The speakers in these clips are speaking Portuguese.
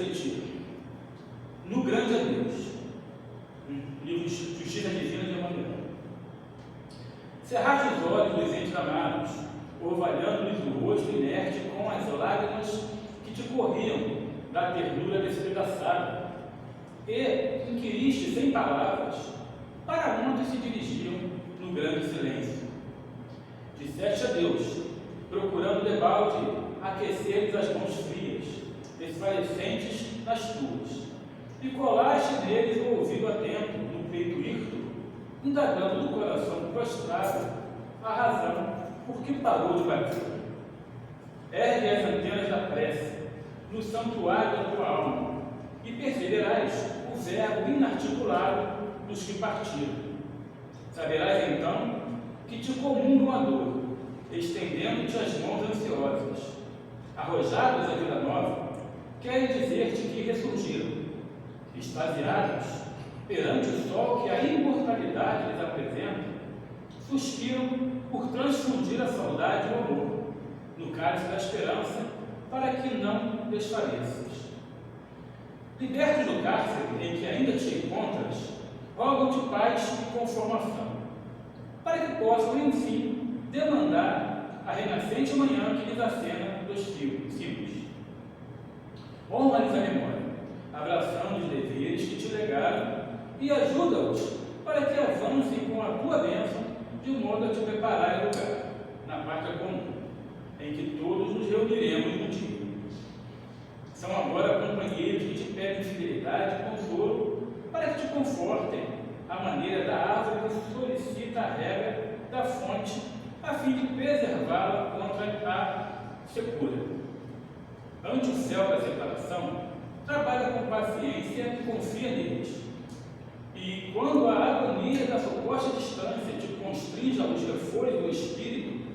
refletir no grande Deus, livro de Justiça Divina de Emmanuel. Cerraste os olhos dos entes amados, orvalhando-lhes o rosto inerte com as lágrimas que te corriam da ternura despedaçada, e inquiriste sem palavras para onde se dirigiam no grande silêncio. Disseste a Deus, procurando debalde aquecer-lhes as mãos frias, desfalecentes nas tuas, e colaste neles o ouvido atento, no peito hirto, indagando no coração prostrado a razão por que parou de bater. Ergue as antenas da prece no santuário da tua alma e perceberás o verbo inarticulado dos que partiram. Saberás então que te comungam a dor, estendendo-te as mãos ansiosas. Arrojados à vida nova, querem dizer-te que ressurgiram. Extasiados perante o sol que a imortalidade lhes apresenta, suspiram por transfundir a saudade e o amor no cálice da esperança, para que não desfaleças. Libertos do cárcere em que ainda te encontras, rogam-te paz e conformação, para que possam, enfim, demandar a renascente manhã que lhes acena dos cimos. Honra-lhes a memória, abraçando os deveres que te legaram, e ajuda-os para que avancem com a tua bênção, de modo a te preparar lugar na pátria comum, em que todos nos reuniremos no dia. São agora companheiros que te pedem fidelidade e consolo, para que te confortem à maneira da árvore que solicita a rega da fonte, a fim de preservá-la contra a secura. Ante o céu da separação, trabalha com paciência e confia neles. E quando a agonia da suposta distância te constringe aos refores do espírito,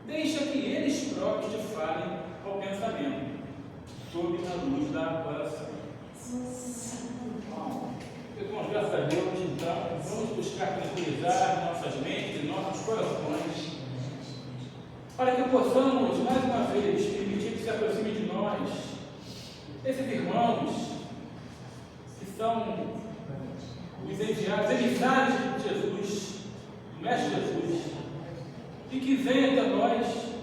deixa que eles próprios te falem ao pensamento, sob a luz da oração. Irmãos, graças a Deus, então, vamos buscar tranquilizar nossas mentes e nossos corações, para que possamos, mais uma vez, permitir que se aproxime de nós esses irmãos que são os enviados, emissários de Jesus, do Mestre Jesus, e que vêm até nós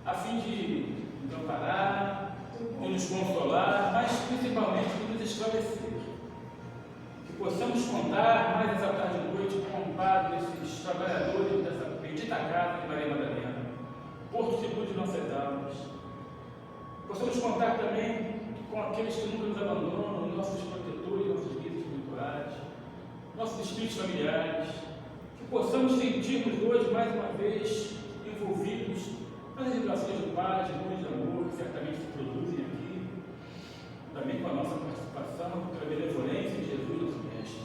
a fim de nos amparar, de nos consolar, mas principalmente de nos esclarecer. Que possamos contar mais essa tarde e noite com o amparo desses trabalhadores dessa bendita casa de Maria Madalena, porto seguro de nossas almas. Possamos contar também com aqueles que nunca nos abandonam, nossos protetores, nossos guias espirituais, nossos espíritos familiares, que possamos sentirmos hoje, mais uma vez, envolvidos nas vibrações de paz, de luz, de amor, que certamente se produzem aqui, também com a nossa participação, pela benevolência de Jesus, nosso Mestre,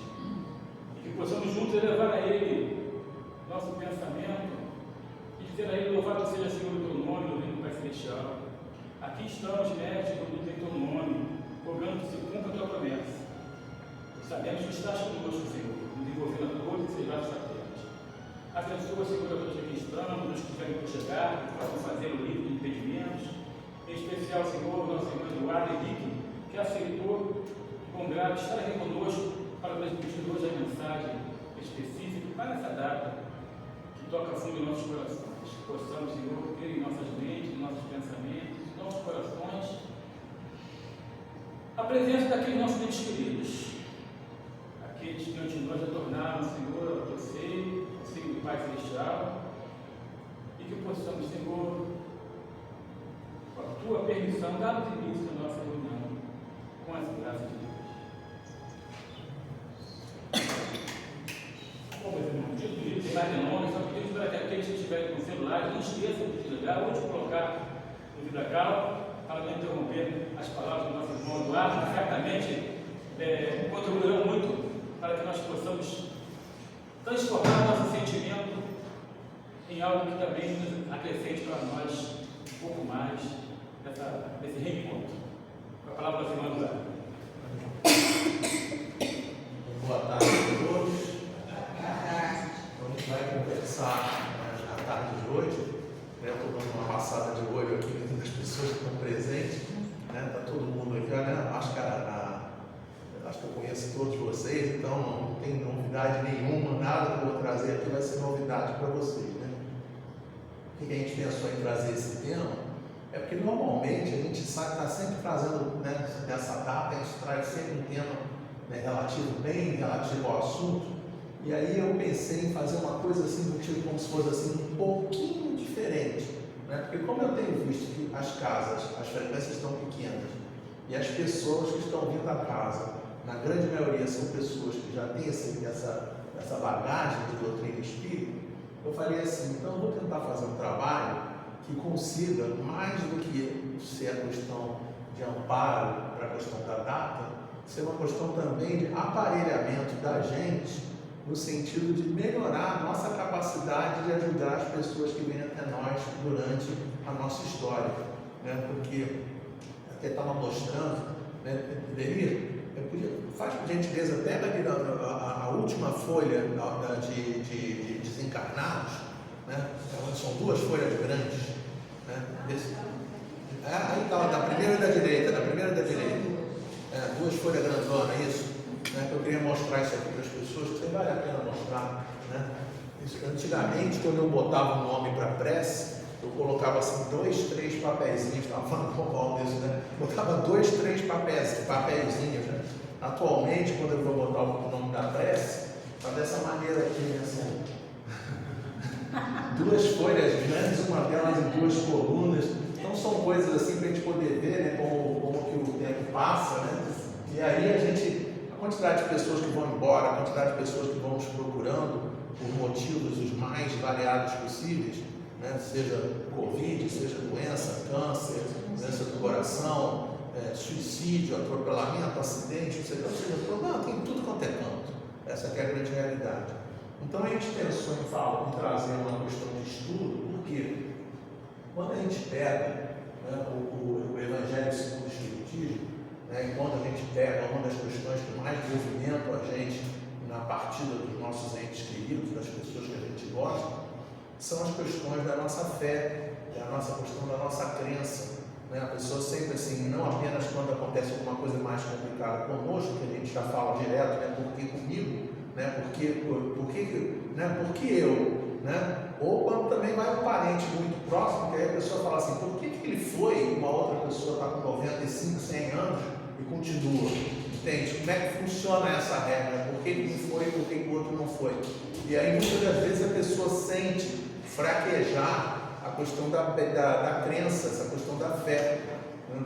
e que possamos juntos elevar a Ele nosso pensamento e dizer a Ele: louvado seja, Senhor, o teu nome, no reino do Pai Celestial. Aqui estamos, Mestre, quando tem teu nome, rogando que se cumpra a tua promessa. Sabemos que estás conosco, Senhor, nos envolvendo a todos e serás satélites. Abençoa, Senhor, a todos que estamos, os que querem por chegar, que possam fazer o livro de impedimentos. Em especial, Senhor, nosso irmão Eduardo Henrique, que aceitou com grato estar aqui conosco para transmitir hoje a mensagem específica para essa data que toca fundo em nossos corações. Que possamos, Senhor, ter em nossas mentes, em nossos pensamentos, em nossos corações, a presença daqueles nossos entes queridos, aqueles que antes de nós retornaram, Senhor, ao teu seio, ao seio do Pai Celestial, e que possamos, Senhor, com a tua permissão, darmos início à nossa reunião com as graças de Deus. Bom, meus irmãos, dito isso, sem mais delongas, só pedimos para que aqueles que estiverem com celulares não esqueçam de desligar ou de colocar no vibracal, para não interromper as palavras do nosso irmão Eduardo, que certamente contribuirão muito para que nós possamos transformar nosso sentimento em algo que também nos acrescente para nós um pouco mais desse reencontro. Com a palavra do irmão Eduardo. Boa tarde a todos. Então, a gente vai conversar na tarde de hoje. Estou dando uma passada de olho aqui nas pessoas que estão presentes. Está todo mundo aqui. Olha, então não tem novidade nenhuma, nada que eu vou trazer aqui vai ser novidade para vocês, né? Por que a gente pensou em trazer esse tema? É porque normalmente a gente está sempre trazendo, né, nessa data, a gente traz sempre um tema, né, bem relativo ao assunto, e aí eu pensei em fazer uma coisa assim, do tipo como se fosse assim, um pouquinho diferente, né? Porque como eu tenho visto que as casas, as frequências estão pequenas, e as pessoas que estão vindo à casa, na grande maioria são pessoas que já têm essa bagagem de doutrina espírita, eu falei assim, então eu vou tentar fazer um trabalho que consiga, mais do que ser a questão de amparo para a questão da data, ser uma questão também de aparelhamento da gente, no sentido de melhorar a nossa capacidade de ajudar as pessoas que vêm até nós durante a nossa história, né? Porque até estava mostrando, né, Denir, faz por gentileza, pega ali a última folha de desencarnados, né? São duas folhas grandes, né? Aí está, da primeira da direita, duas folhas grandonas, isso, né? Eu queria mostrar isso aqui para as pessoas, que vale a pena mostrar, né? Isso, antigamente, quando eu botava um nome para prece, eu colocava assim 2, 3 papeizinhos, estava falando com o Paulo disso, né? Botava 2, 3 papeizinhos, né? Atualmente, quando eu vou botar o nome da prece, está dessa maneira aqui, né? Assim, duas folhas grandes, uma delas em 2 colunas. Então são coisas assim para a gente poder ver, né, como que o tempo passa, né? E aí a quantidade de pessoas que vão embora, a quantidade de pessoas que vão nos procurando por motivos os mais variados possíveis, né? Seja Covid, seja doença, câncer, doença do coração, suicídio, atropelamento, acidente, problema tem tudo quanto é canto. Essa é a grande realidade. Então a gente pensou em trazer uma questão de estudo, porque quando a gente pega, né, o Evangelho segundo o Espiritismo, né, e quando a gente pega uma das questões que mais movimentam a gente na partida dos nossos entes queridos, das pessoas que a gente gosta, são as questões da nossa fé, a questão da nossa crença. Né? A pessoa sempre assim, não apenas quando acontece alguma coisa mais complicada conosco, que a gente já fala direto, né, por que comigo, né, por que eu, né? Ou quando também vai um parente muito próximo, que aí a pessoa fala assim, por que ele foi e uma outra pessoa está com 95, 100 anos e continua? Entende? Como é que funciona essa regra? Por que um foi e por que o outro não foi? E aí muitas das vezes a pessoa sente fraquejar a questão da crença, essa questão da fé, né?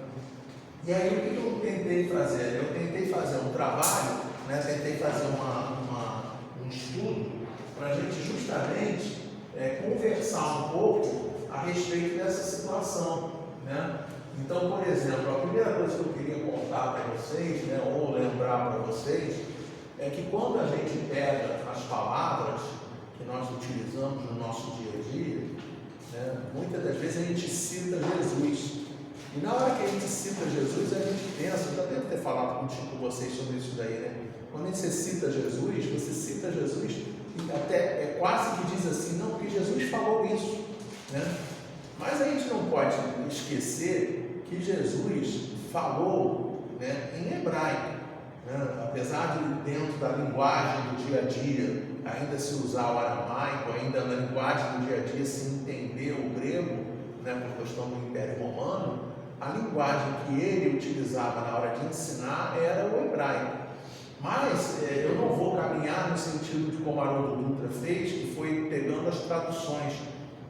E aí o que eu tentei fazer? Eu tentei fazer um trabalho, né? Tentei fazer um estudo para a gente justamente conversar um pouco a respeito dessa situação, né? Então, por exemplo, a primeira coisa que eu queria contar para vocês, né, ou lembrar para vocês, é que quando a gente pega as palavras que nós utilizamos no nosso dia a dia, né, muitas das vezes a gente cita Jesus. E na hora que a gente cita Jesus, a gente pensa, eu já devo ter falado com vocês sobre isso daí, né? Quando você cita Jesus e até quase que diz assim, não, porque Jesus falou isso, né? Mas a gente não pode esquecer que Jesus falou, né, em hebraico, né? Apesar de dentro da linguagem do dia a dia ainda se usar o aramaico, ainda na linguagem do dia a dia se entender o grego, né, por questão do Império Romano, a linguagem que ele utilizava na hora de ensinar era o hebraico. Mas eu não vou caminhar no sentido de como Haroldo Dutra fez, que foi pegando as traduções.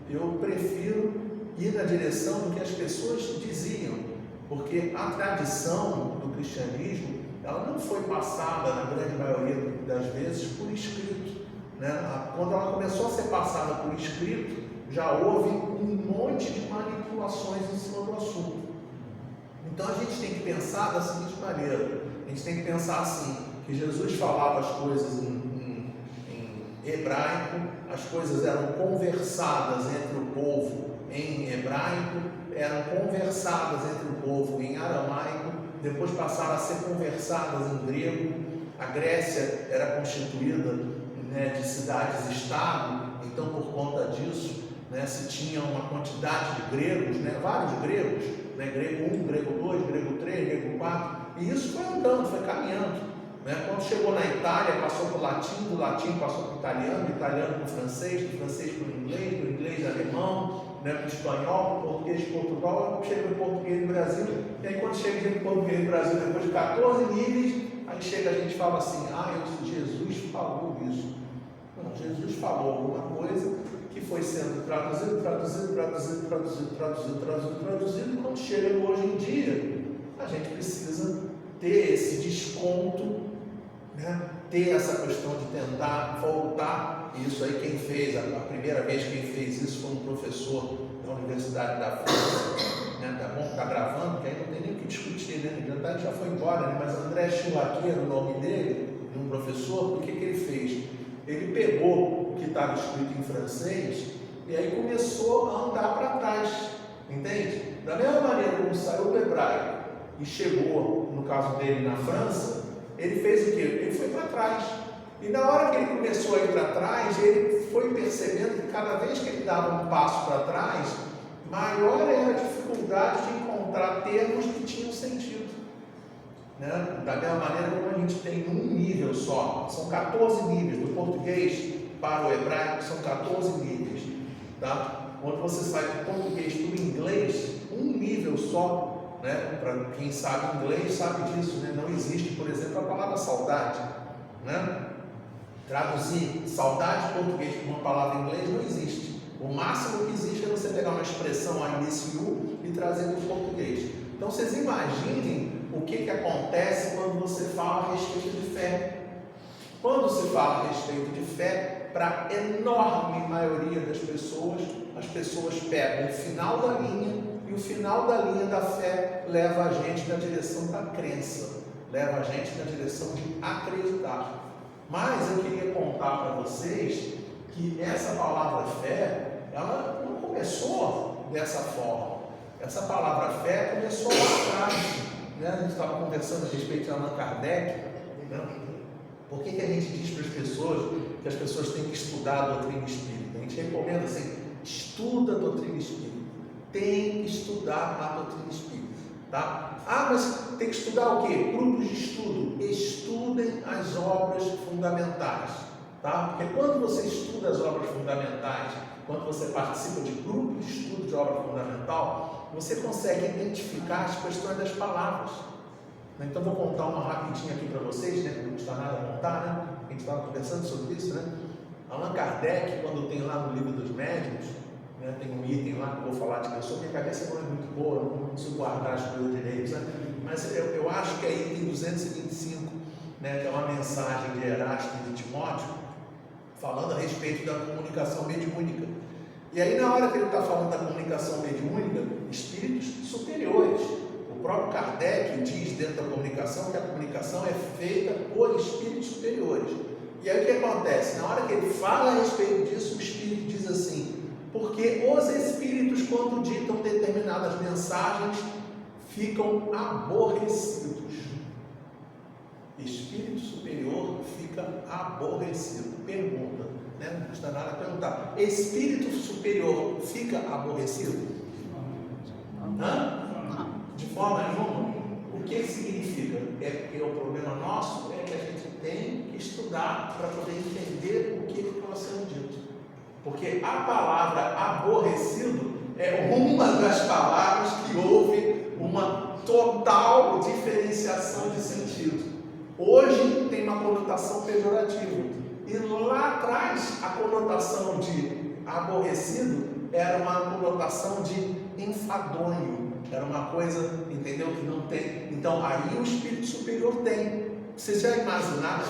Eu prefiro ir na direção do que as pessoas diziam, porque a tradição do cristianismo, ela não foi passada, na grande maioria das vezes, por escrito, né? Quando ela começou a ser passada por escrito, já houve um monte de manipulações em cima do assunto. Então a gente tem que pensar da seguinte maneira, a gente tem que pensar assim, que Jesus falava as coisas em hebraico, as coisas eram conversadas entre o povo em hebraico, eram conversadas entre o povo em aramaico, depois passaram a ser conversadas em grego. A Grécia era constituída, né, de cidades-estado, então por conta disso, né, se tinha uma quantidade de gregos, né, vários gregos, né, grego 1, grego 2, grego 3, grego 4, e isso foi andando, foi caminhando. Né? Quando chegou na Itália, passou para o latim, do latim passou para o italiano, do italiano para o francês, do francês para o inglês, do inglês alemão, né? Para o espanhol, para o português de Portugal, chega no português do Brasil, e aí quando chega no português do Brasil, depois de 14 níveis, aí chega a gente e fala assim, Jesus falou isso. Não, Jesus falou alguma coisa que foi sendo traduzido, e quando chega no hoje em dia, a gente precisa ter esse desconto, né? Ter essa questão de tentar voltar. Isso aí quem fez, a primeira vez quem fez isso foi um professor da Universidade da França, né? Tá bom? Está gravando, que aí não tem nem o que discutir, né? Já foi embora, né? Mas André Chilaqueiro, o nome dele, de um professor, o que ele fez? Ele pegou o que estava escrito em francês e aí começou a andar para trás, entende? Da mesma maneira como saiu do hebraico e chegou, no caso dele, na França, ele fez o quê? Ele foi para trás. E na hora que ele começou a ir para trás, ele foi percebendo que cada vez que ele dava um passo para trás, maior era a dificuldade de encontrar termos que tinham sentido. Né? Da mesma maneira como a gente tem um nível só, são 14 níveis, do português para o hebraico são 14 níveis. Tá? Quando você sai do português para o inglês, um nível só, né? Para quem sabe inglês sabe disso, né? Não existe, por exemplo, a palavra saudade, né? Traduzir saudade de português para uma palavra em inglês não existe. O máximo que existe é você pegar uma expressão aí nesse U e trazer para o português. Então vocês imaginem o que acontece quando você fala a respeito de fé. Quando se fala a respeito de fé, para a enorme maioria das pessoas, as pessoas pegam o final da linha, e o final da linha da fé leva a gente na direção da crença, leva a gente na direção de acreditar. Mas eu queria contar para vocês que essa palavra fé, ela não começou dessa forma. Essa palavra fé começou lá atrás, né? A gente estava conversando a respeito de Allan Kardec, né? Por que a gente diz para as pessoas que as pessoas têm que estudar a doutrina espírita? A gente recomenda assim, estuda a doutrina espírita. Tem que estudar a doutrina espírita, tá? Mas tem que estudar o quê? Grupos de estudo. Estudem as obras fundamentais, tá? Porque quando você estuda as obras fundamentais, quando você participa de grupos de estudo de obra fundamental, você consegue identificar as questões das palavras. Então vou contar uma rapidinho aqui para vocês, né? Não custa nada contar, né? A gente estava conversando sobre isso, né? Allan Kardec, quando tem lá no Livro dos Médiuns, né? Tem um item lá que eu vou falar de pessoa, minha cabeça não é muito boa, não consigo guardar as coisas direito, né? Mas eu acho que aí tem 225, né? Que é uma mensagem de Erasto e de Timóteo, falando a respeito da comunicação mediúnica. E aí, na hora que ele está falando da comunicação mediúnica, espíritos superiores. O próprio Kardec diz dentro da comunicação que a comunicação é feita por espíritos superiores. E aí o que acontece? Na hora que ele fala a respeito disso, o espírito diz assim: porque os espíritos, quando ditam determinadas mensagens, ficam aborrecidos. Espírito superior fica aborrecido. Pergunta, né? Não custa nada perguntar. Espírito superior fica aborrecido? De forma nenhuma. O que significa? É porque o problema nosso é que a gente tem que estudar para poder entender o que está sendo dito. Porque a palavra aborrecido é uma das palavras que houve uma total diferenciação de sentido. Hoje tem uma conotação pejorativa. E lá atrás a conotação de aborrecido era uma conotação de enfadonho. Era uma coisa, entendeu? Que não tem. Então aí o espírito superior tem. Vocês já imaginaram?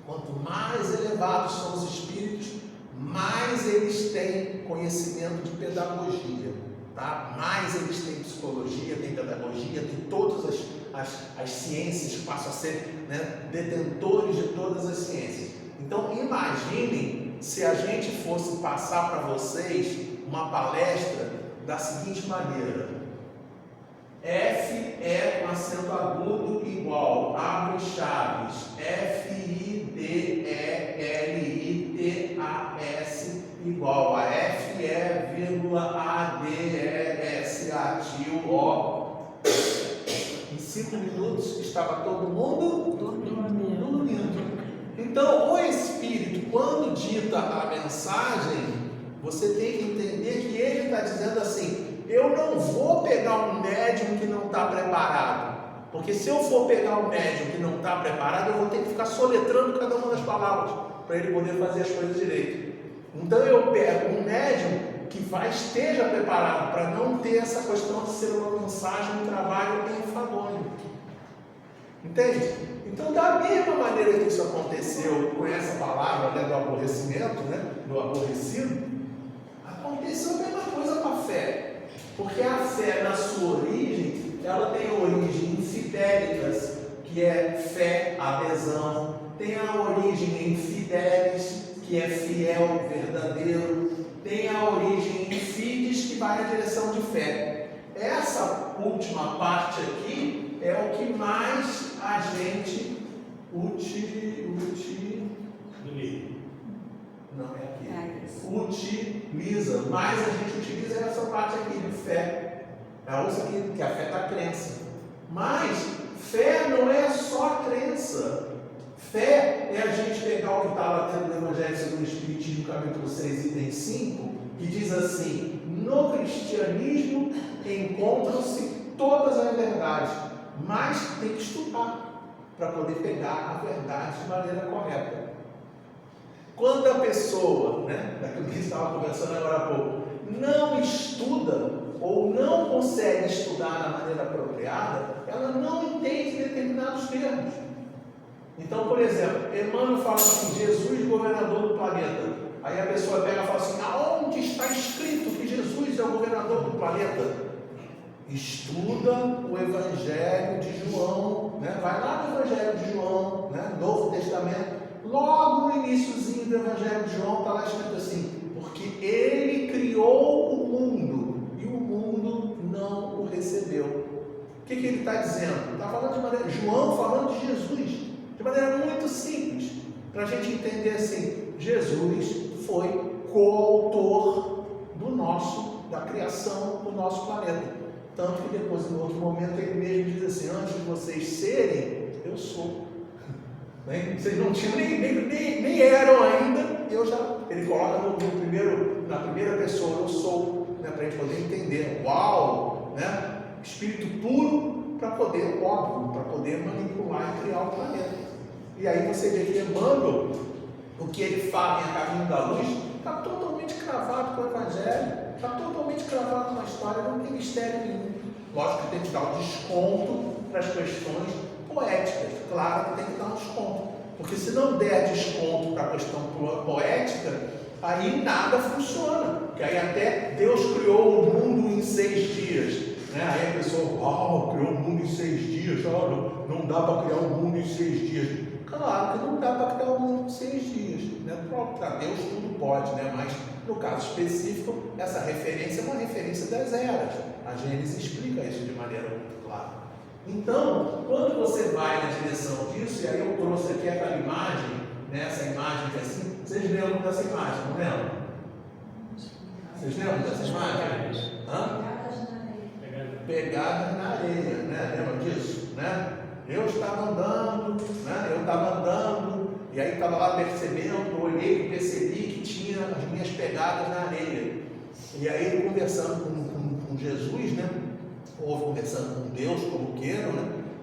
Quanto mais elevados são os espíritos, mais eles têm conhecimento de pedagogia, tá? Mais eles têm psicologia, têm pedagogia, têm todas as ciências, passam a ser, né, detentores de todas as ciências. Então imaginem se a gente fosse passar para vocês uma palestra da seguinte maneira: F é com acento agudo igual, abre chaves, FIDELITAS igual a FE, vírgula ADESA tio O. 5 minutos estava todo mundo dormindo. Então, o Espírito, quando dita a mensagem, você tem que entender que ele está dizendo assim: eu não vou pegar um médium que não está preparado, porque se eu for pegar um médium que não está preparado, eu vou ter que ficar soletrando cada uma das palavras para ele poder fazer as coisas direito. Então eu pego um médium que esteja preparado para não ter essa questão de ser uma mensagem, um trabalho enfadonho. Entende? Então, da mesma maneira que isso aconteceu com essa palavra, né, do aborrecimento, né, do aborrecido, aconteceu a mesma coisa com a fé. Porque a fé, na sua origem, ela tem origem em fidélicas, que é fé, adesão. Tem a origem em fidelis, que é fiel, verdadeiro. Tem a origem em fides, que vai na direção de fé. Essa última parte aqui é o que mais a gente utiliza, mais a gente utiliza essa parte aqui de fé. É outra aqui, que é a fé da crença. Mas fé não é só crença. Fé é a gente pegar o que está lá dentro do Evangelho segundo o Espiritismo, capítulo 6, item 5, que diz assim: no cristianismo encontram-se todas as verdades, mas tem que estudar para poder pegar a verdade de maneira correta. Quando a pessoa, daquilo que estava conversando agora há pouco, não estuda ou não consegue estudar da maneira apropriada, ela não entende determinados termos. Então, por exemplo, Emmanuel fala assim: Jesus, governador do planeta. Aí a pessoa pega e fala assim: aonde está escrito que Jesus é o governador do planeta? Estuda o Evangelho de João, vai lá no Evangelho de João, Novo Testamento, logo no iniciozinho do Evangelho de João está lá escrito assim: porque ele criou o mundo e o mundo não o recebeu. O que ele está dizendo? Está falando de maneira, João falando de Jesus, de maneira muito simples, para a gente entender assim: Jesus foi coautor da criação do nosso planeta. Tanto que depois, em outro momento, ele mesmo diz assim: antes de vocês serem, eu sou. Vocês não tinham, nem eram ainda, ele coloca na primeira pessoa, eu sou, para a gente poder entender. Uau! Espírito puro para poder, óbvio, para poder manipular e criar o planeta. E aí você vê que Emmanuel, o que ele fala em A Caminho da Luz, está totalmente cravado com o Evangelho, está totalmente cravado na história, não tem mistério nenhum. Lógico que tem que dar um desconto para as questões poéticas, claro que tem que dar um desconto, porque se não der desconto para a questão poética, aí nada funciona, porque aí até Deus criou o mundo em 6 dias, aí a pessoa, criou o mundo em 6 dias, não dá para criar o mundo em 6 dias. Claro que não dá para criar o mundo em 6 dias, para Deus tudo pode, mas no caso específico, essa referência é uma referência das eras. A Gênesis explica isso de maneira muito clara. Então, quando você vai na direção disso, e aí eu trouxe aqui aquela imagem, essa imagem que é assim, vocês lembram dessa imagem, não lembram? Vocês lembram dessa imagem? Pegadas na areia, lembra disso? Eu estava andando, e aí estava lá percebendo, olhei e percebi que tinha as minhas pegadas na areia. E aí ele conversando com Jesus, ou conversando com Deus, como queiram,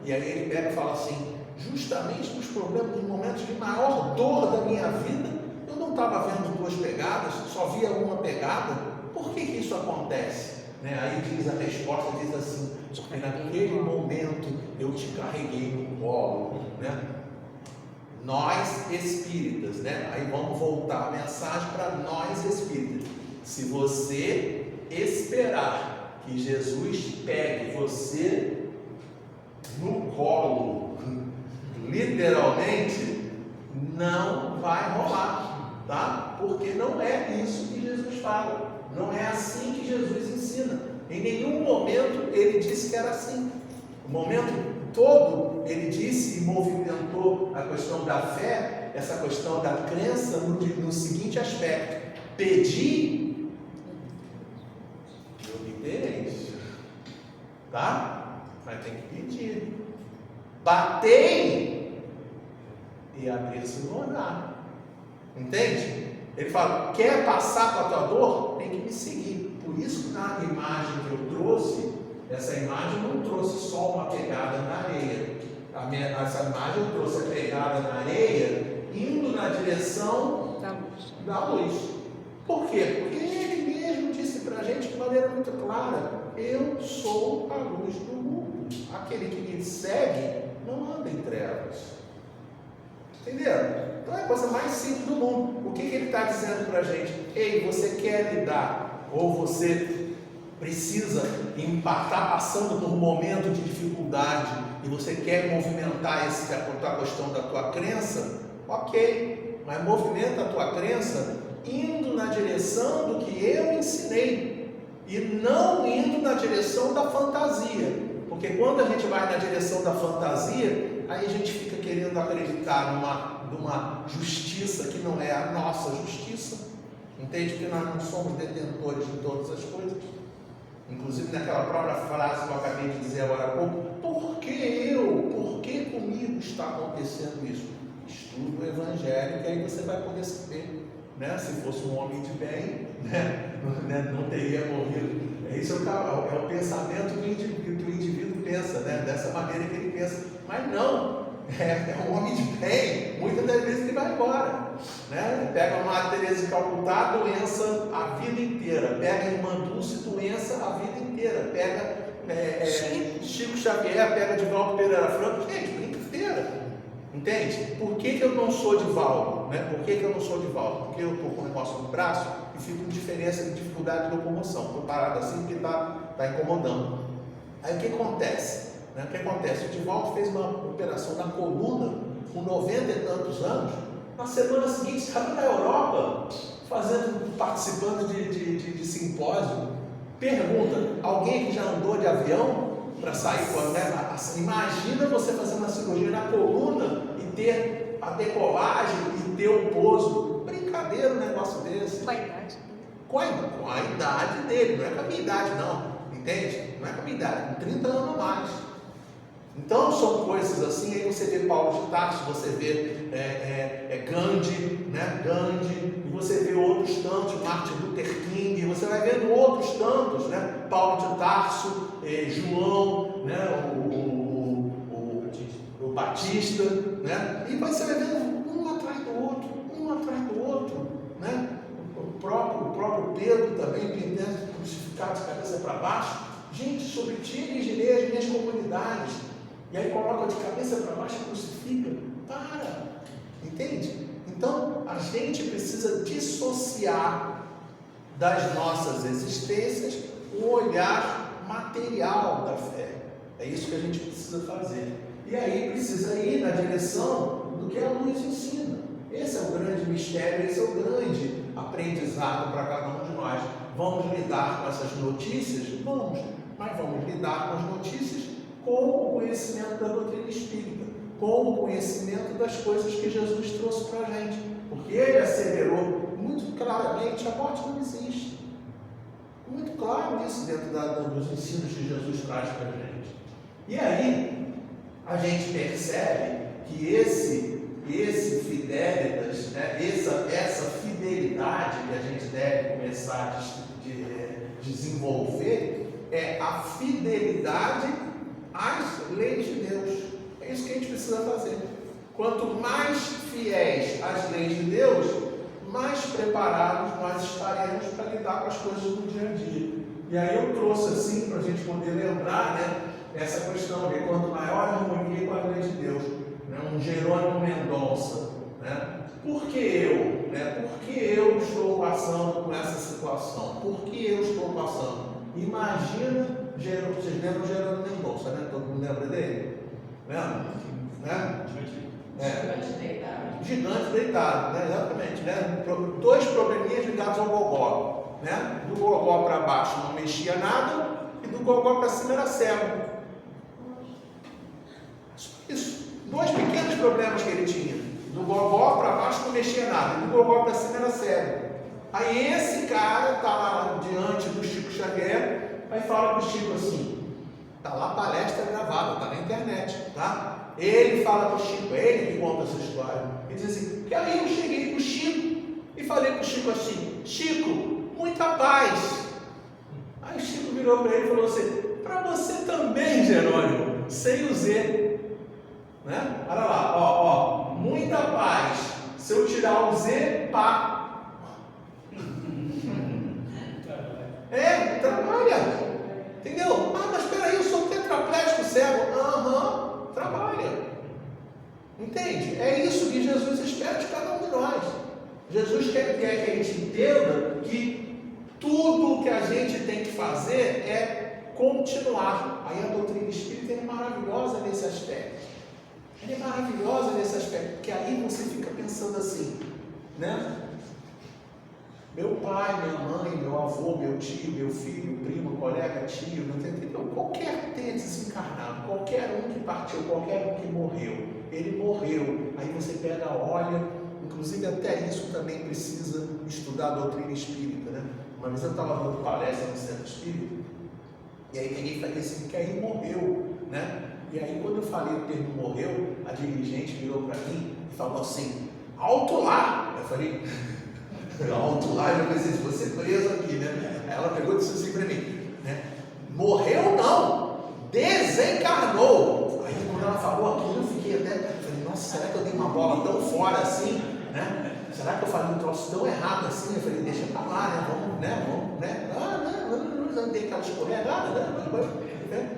e aí ele pega e fala assim: justamente nos problemas, nos momentos de maior dor da minha vida, eu não estava vendo 2 pegadas, só via uma pegada. Por que isso acontece? Aí diz a resposta, diz assim: porque naquele momento eu te carreguei no colo, Nós espíritas, aí vamos voltar a mensagem para nós espíritas. Se você esperar que Jesus pegue você no colo, literalmente, não vai rolar, tá? Porque não é isso que Jesus fala. Não é assim que Jesus ensina. Em nenhum momento ele disse que era assim. O momento todo ele disse e movimentou a questão da fé, essa questão da crença no seguinte aspecto: pedi e obtereis, tá? Mas tem que pedir. batei e abri-se no andar. Entende? Ele fala, quer passar com a tua dor? Tem que me seguir. Por isso que na imagem que eu trouxe, essa imagem não trouxe só uma pegada na areia. Essa imagem eu trouxe a pegada na areia, indo na direção da luz. Por quê? Porque ele mesmo disse para a gente de maneira muito clara, eu sou a luz do mundo. Aquele que me segue não anda em trevas. Entenderam? Então é a coisa mais simples do mundo. O que ele está dizendo para a gente? Ei, você quer lidar, ou você precisa estar passando por um momento de dificuldade e você quer movimentar a questão da tua crença? Ok, mas movimenta a tua crença indo na direção do que eu ensinei e não indo na direção da fantasia. Porque quando a gente vai na direção da fantasia, aí a gente fica querendo acreditar numa justiça que não é a nossa justiça. Entende? Que nós não somos detentores de todas as coisas. Inclusive naquela própria frase que eu acabei de dizer agora há pouco, por que eu? Por que comigo está acontecendo isso? Estuda o Evangelho, que aí você vai poder saber. Né? Se fosse um homem de bem, né? Não teria morrido. Esse é o pensamento que o indivíduo pensa, né? Dessa maneira que ele pensa. Mas não, é um homem de bem, muitas das vezes ele vai embora. Né? Pega uma Teresa de Calcutá, doença a vida inteira. Pega a irmã Dulce, doença a vida inteira. Pega Chico Xavier, pega Divaldo Pereira Franco. Gente, brincadeira. Entende? Por que eu não sou Divaldo? Né? Por que eu não sou Divaldo? Porque eu estou com o negócio no braço e fico com diferença de dificuldade de locomoção. Estou parado assim porque está incomodando. Aí o que acontece? Né? O que acontece? O Divaldo fez uma operação na coluna com 90 e tantos anos. Na semana seguinte estava na Europa participando de simpósio. Pergunta, alguém que já andou de avião para sair com imagina você fazer uma cirurgia na coluna e ter a decolagem e ter o pouso. Brincadeira um negócio desse. Com a idade. Com a idade dele, não é com a minha idade não, entende? Não é com a minha idade, com 30 anos a mais. Então são coisas assim, aí você vê Paulo de Tarso, você vê Gandhi, né? Gandhi, e você vê outros tantos, Martin Luther King, você vai vendo outros tantos, né? Paulo de Tarso, João, né? o Batista, né? E você vai vendo um atrás do outro, né? O próprio Pedro também, pendendo crucificado de cabeça para baixo. Gente, sobre ti dirigirei as minhas comunidades. E aí coloca de cabeça para baixo e crucifica. Para! Entende? Então, a gente precisa dissociar das nossas existências o olhar material da fé. É isso que a gente precisa fazer. E aí precisa ir na direção do que a luz ensina. Esse é o grande mistério, esse é o grande aprendizado para cada um de nós. Vamos lidar com essas notícias? Vamos. Mas vamos lidar com as notícias com o conhecimento da doutrina espírita, com o conhecimento das coisas que Jesus trouxe para a gente. Porque ele asseverou muito claramente, a morte não existe. Muito claro isso dentro dos ensinos que Jesus traz para a gente. E aí, a gente percebe que esse fidelitas, né, essa fidelidade que a gente deve começar a desenvolver é a fidelidade às leis de Deus. É isso que a gente precisa fazer. Quanto mais fiéis às leis de Deus, mais preparados nós estaremos para lidar com as coisas do dia a dia. E aí eu trouxe assim para a gente poder lembrar, né, essa questão de quanto maior a harmonia com a lei de Deus, né, um Jerônimo Mendonça, né? Por que eu? Né? Por que eu estou passando por essa situação? Por que eu estou passando? Imagina, vocês lembram Jerônimo Mendonça, né? Todo mundo lembra dele? Lembra? Né? Gigante deitado, né? Exatamente, né? Dois probleminhas ligados ao gogó, né? Do gogó para baixo não mexia nada e do gogó para cima era cego. Isso, dois pequenos problemas que ele tinha. Do gogó para baixo não mexia nada, do gogó para cima era cego. Aí esse cara está lá diante do Chico Xavier, aí fala para o Chico assim: tá lá a palestra gravada, tá na internet, tá? tá? Ele fala para o Chico, é ele que conta essa história. Ele diz assim, que aí eu cheguei para o Chico e falei para o Chico assim, Chico, muita paz. Aí o Chico virou para ele e falou assim, para você também, Jerônimo, sem o Z. Né? Olha lá, ó, muita paz. Se eu tirar o Z, pá. Trabalha. Entendeu? Ah, mas peraí, eu sou tetraplégico cego. Aham, trabalha. Entende? É isso que Jesus espera de cada um de nós. Jesus quer que a gente entenda que tudo que a gente tem que fazer é continuar. Aí a doutrina espírita é maravilhosa nesse aspecto. Ela é maravilhosa nesse aspecto, porque aí você fica pensando assim, né? Meu pai, minha mãe, meu avô, meu tio, meu filho, primo, colega, tio, não entendeu? Qualquer que tenha desencarnado, qualquer um que partiu, qualquer um que morreu, ele morreu. Aí você pega, olha, inclusive até isso também precisa estudar a doutrina espírita, né? Uma vez eu estava dando palestra no centro espírita, e aí peguei e falei assim, que aí morreu, né? E aí quando eu falei o termo morreu, a dirigente virou para mim e falou assim, alto lá! Eu falei, alto lá, eu pensei, vou ser preso aqui, né? Aí ela pegou e disse assim para mim, né? Morreu não, desencarnou. Aí quando ela falou aquilo, eu fiquei até, falei, nossa, será que eu dei uma bola tão fora assim, né? Será que eu falei um troço tão errado assim? Eu falei, deixa pra lá, né? Vamos, não dei aquela escorregada, né?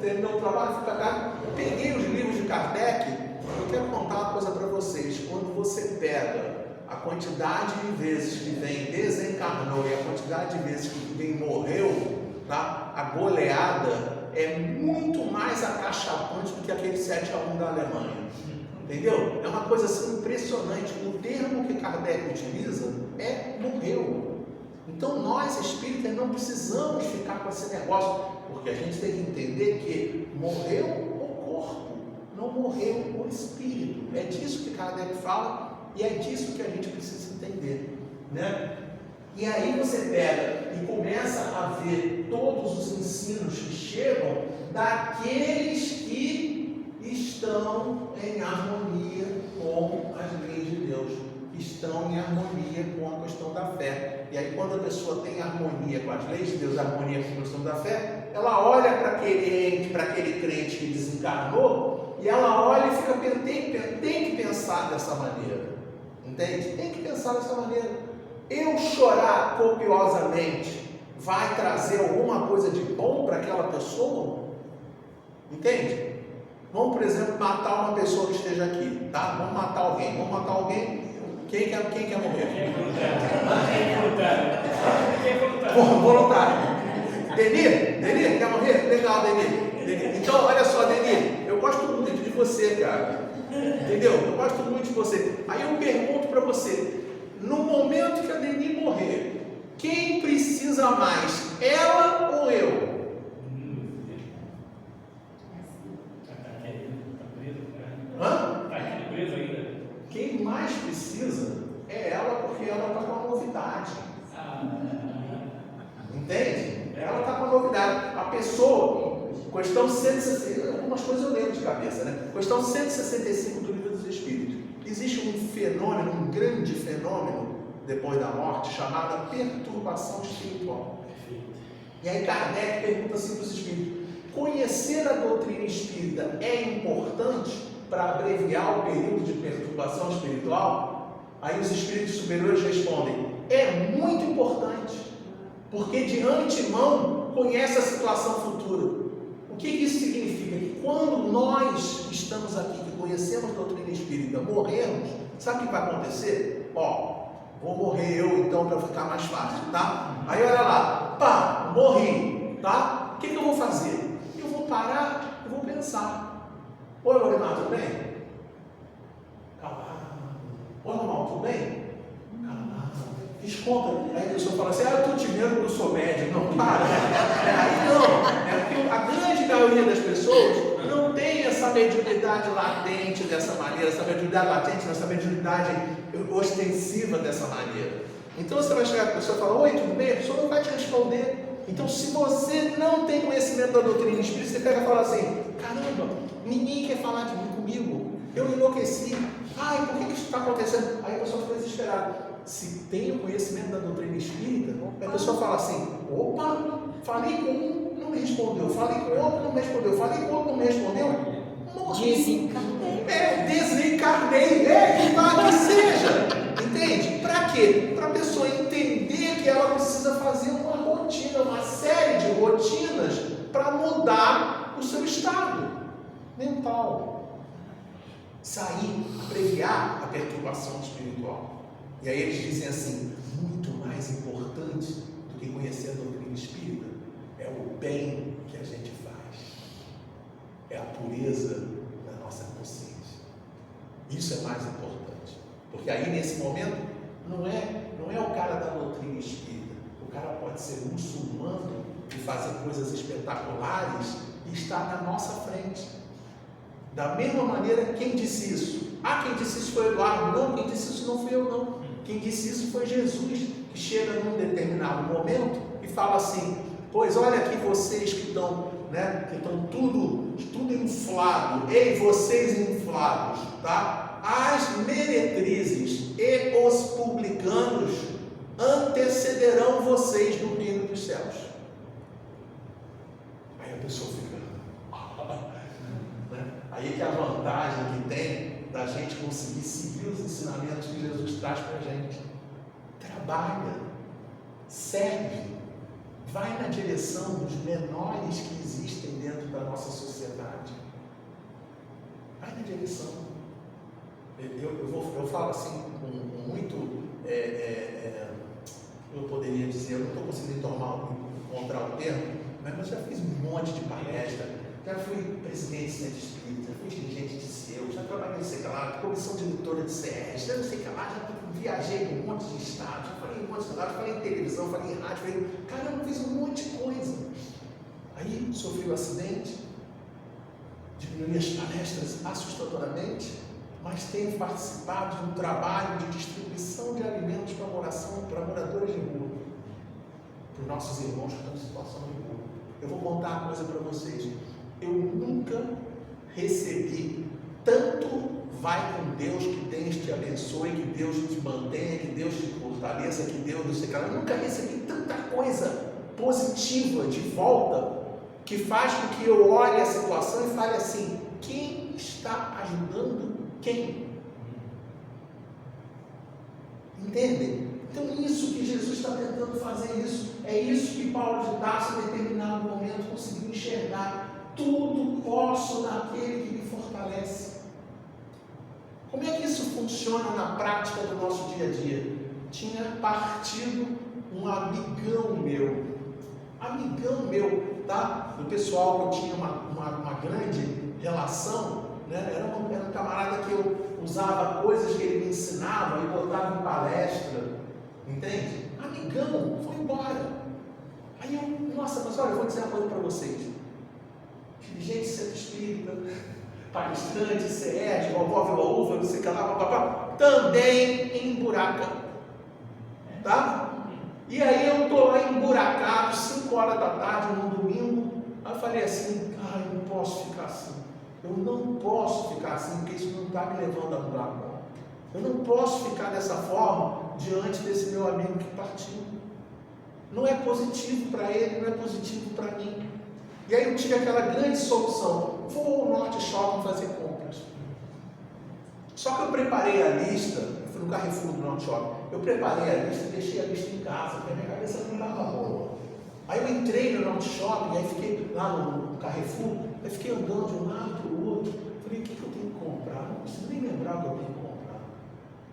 Terminou o trabalho, fui pra cá. Eu peguei os livros de Kardec. Eu quero contar uma coisa para vocês. Quando você pega a quantidade de vezes que vem desencarnou e a quantidade de vezes que vem morreu, tá? A goleada é muito mais acachapante do que aquele 7-1 da Alemanha. Entendeu? É uma coisa assim impressionante. O termo que Kardec utiliza é morreu. Então nós espíritas não precisamos ficar com esse negócio, porque a gente tem que entender que morreu o corpo, não morreu o espírito. É disso que Kardec fala e é disso que a gente precisa entender, né? E aí você pega e começa a ver todos os ensinos que chegam daqueles que estão em harmonia com as leis de Deus, que estão em harmonia com a questão da fé. E aí quando a pessoa tem harmonia com as leis de Deus, harmonia com a questão da fé, ela olha para aquele crente que desencarnou, e ela olha e fica, tem que pensar dessa maneira, entende? Tem que pensar dessa maneira. Eu chorar copiosamente vai trazer alguma coisa de bom para aquela pessoa? Entende? Vamos, por exemplo, matar uma pessoa que esteja aqui, tá? Vamos matar alguém. Quem quer morrer? Voluntário. Deni, quer morrer? Legal, Deni. Então, olha só, Deni, eu gosto muito de você, cara. Entendeu? Eu gosto muito de você. Aí eu pergunto para você, no momento que a Deni morrer, quem precisa mais, ela ou eu? Quem mais precisa é ela, porque ela está com a novidade. Entende? Ela está com a novidade. A pessoa, questão 165, algumas coisas eu lembro de cabeça, né? Questão 165 do Livro dos Espíritos. Existe um fenômeno, um grande fenômeno, depois da morte, chamado perturbação espiritual. E aí Kardec pergunta assim para os espíritos: conhecer a doutrina espírita é importante para abreviar o período de perturbação espiritual? Aí os espíritos superiores respondem: é muito importante, porque de antemão conhece a situação futura. O que isso significa? Que quando nós que estamos aqui, que conhecemos a doutrina espírita, morrermos, sabe o que vai acontecer? Vou morrer eu então para ficar mais fácil, tá? Aí olha lá, morri, tá? O que eu vou fazer? Eu vou parar, eu vou pensar. Oi, Lorenato, tudo bem? Calado. Oi, Romal, tudo bem? Calado. Fiz conta. Aí a pessoa fala assim: eu estou te vendo que eu sou médico. Não, para. Aí não. É porque a grande maioria das pessoas não tem essa mediunidade latente dessa maneira, essa mediunidade latente, essa mediunidade ostensiva dessa maneira. Então você vai chegar para a pessoa e falar: oi, tudo bem? A pessoa não vai te responder. Então, se você não tem conhecimento da doutrina espírita, você pega e fala assim: caramba, ninguém quer falar de mim comigo, eu enlouqueci, ai, por que isso está acontecendo? Aí a pessoa fica desesperada. Se tem o conhecimento da doutrina espírita, a pessoa fala assim, opa, falei com um, não me respondeu, falei com outro, não me respondeu, falei com outro, não me respondeu, morri. Desencarnei, que seja, entende? Para quê? Para a pessoa entender que ela precisa fazer uma rotina, uma série de rotinas para mudar o seu estado mental, sair, abreviar a perturbação espiritual. E aí eles dizem assim, muito mais importante do que conhecer a doutrina espírita é o bem que a gente faz, é a pureza da nossa consciência. Isso é mais importante, porque aí nesse momento não é o cara da doutrina espírita, o cara pode ser muçulmano e fazer coisas espetaculares e estar na nossa frente. Da mesma maneira, quem disse isso? Quem disse isso foi Eduardo? Não, quem disse isso não fui eu não. Quem disse isso foi Jesus, que chega num determinado momento e fala assim, pois olha aqui vocês que estão, né, que estão tudo inflado, ei, vocês inflados, tá? As meretrizes e os publicanos antecederão vocês no reino dos céus. Aí a pessoa fica, né? Aí que a vantagem que tem da gente conseguir seguir os ensinamentos que Jesus traz para a gente. Trabalha, serve, vai na direção dos menores que existem dentro da nossa sociedade. Vai na direção. Eu falo assim com muito, eu poderia dizer, eu não estou conseguindo encontrar o termo, mas eu já fiz um monte de palestra, já fui presidente de centro espírita, já fui dirigente de seu, já trabalhei não sei o que lá, comissão diretora de CS, já não sei o que lá, já viajei em um monte de estado, já falei em um monte de estado, já falei em televisão, falei em rádio, caramba, fiz um monte de coisa. Aí sofri um acidente, diminui as palestras assustadoramente, mas tenho participado de um trabalho de distribuição de alimentos para moradores de rua, para os nossos irmãos que estão em situação de rua. Eu vou contar uma coisa para vocês. Eu nunca recebi tanto vai com Deus, que Deus te abençoe, que Deus te mantenha, que Deus te fortaleça, que Deus não sei o que. Eu nunca recebi tanta coisa positiva de volta que faz com que eu olhe a situação e fale assim, quem está ajudando quem? Entendem? Então isso que Jesus está tentando fazer isso, é isso que Paulo de Tarso em determinado momento conseguiu enxergar. Tudo posso naquele que me fortalece. Como é que isso funciona na prática do nosso dia a dia? Tinha partido um amigão meu, tá? Do pessoal que eu tinha uma grande relação, né? Era um camarada que eu usava coisas que ele me ensinava e botava em palestra, entende? Amigão, foi embora. Aí eu, nossa, mas olha, eu vou dizer uma coisa para vocês. Dirigente de centro espírita, palestrante, CE, vovó, vila uva, não sei o que lá, papapá, também em buraca, tá? E aí eu estou lá emburacado, 5 horas da tarde, num domingo, aí eu falei assim, eu não posso ficar assim, eu não posso ficar assim, porque isso não está me levando a buraco, eu não posso ficar dessa forma, diante desse meu amigo que partiu, não é positivo para ele, não é positivo para mim. E aí eu tive aquela grande solução, vou ao Norte Shopping fazer compras. Só que eu preparei a lista, eu fui no Carrefour do Norte Shopping, eu preparei a lista e deixei a lista em casa, porque a minha cabeça não estava boa. Aí eu entrei no Norte Shopping, aí fiquei lá no Carrefour, aí fiquei andando de um lado para o outro, falei, o que eu tenho que comprar? Não preciso nem lembrar o que eu tenho que comprar.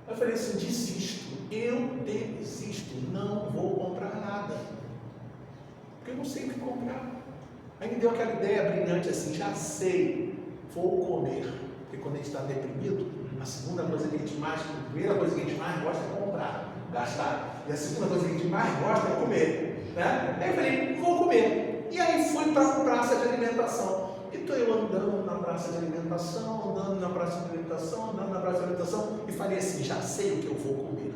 Aí eu falei assim, eu desisto, não vou comprar nada, porque eu não sei o que comprar. Aí me deu aquela ideia brilhante assim, já sei, vou comer. Porque quando a gente está deprimido, a primeira coisa que a gente mais gosta é comprar, gastar. E a segunda coisa que a gente mais gosta é comer. Né? Aí eu falei, vou comer. E aí fui para a praça de alimentação. E estou eu andando na praça de alimentação, e falei assim, já sei o que eu vou comer.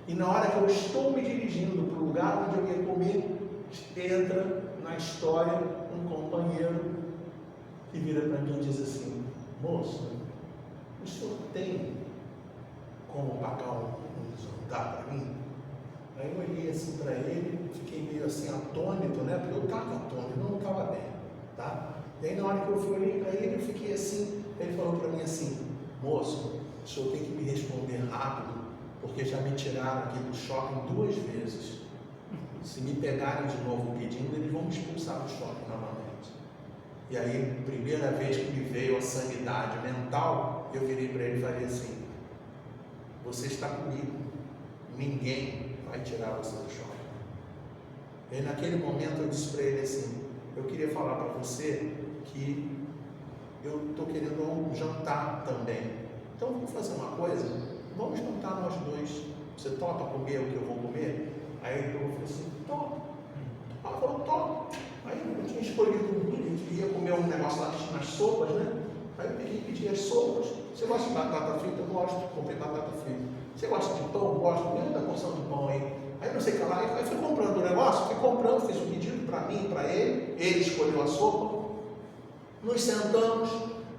E na hora que eu estou me dirigindo para o lugar onde eu ia comer, entra na história um companheiro e vira para mim e diz assim: moço, o senhor tem como pagar um jantar para mim? Aí eu olhei assim para ele, fiquei meio assim atônito, né? Porque eu estava atônito, não estava bem, tá? E aí na hora que eu fui olhei para ele, eu fiquei assim, ele falou para mim assim: moço, o senhor tem que me responder rápido, porque já me tiraram aqui do shopping 2 vezes. Se me pegarem de novo pedindo, eles vão me expulsar do shopping novamente. E aí, primeira vez que me veio a sanidade mental, eu virei para ele e falei assim: você está comigo, ninguém vai tirar você do shopping. E aí, naquele momento eu disse para ele assim: eu queria falar para você que eu estou querendo um jantar também. Então vamos fazer uma coisa, vamos jantar nós dois. Você topa comer o que eu vou comer? Aí ele falou assim: topa. Ela falou: topa. Aí eu tinha escolhido, a gente ia comer um negócio lá que tinha as sopas, né? Aí eu peguei e pedi as sopas. Você gosta de batata frita? Eu gosto. Comprei batata frita. Você gosta de pão? Eu gosto. Me dá porção de pão aí. Aí não sei o que lá. Aí fui comprando o negócio, fui comprando, fiz um pedido para mim, para ele. Ele escolheu a sopa. Nos sentamos,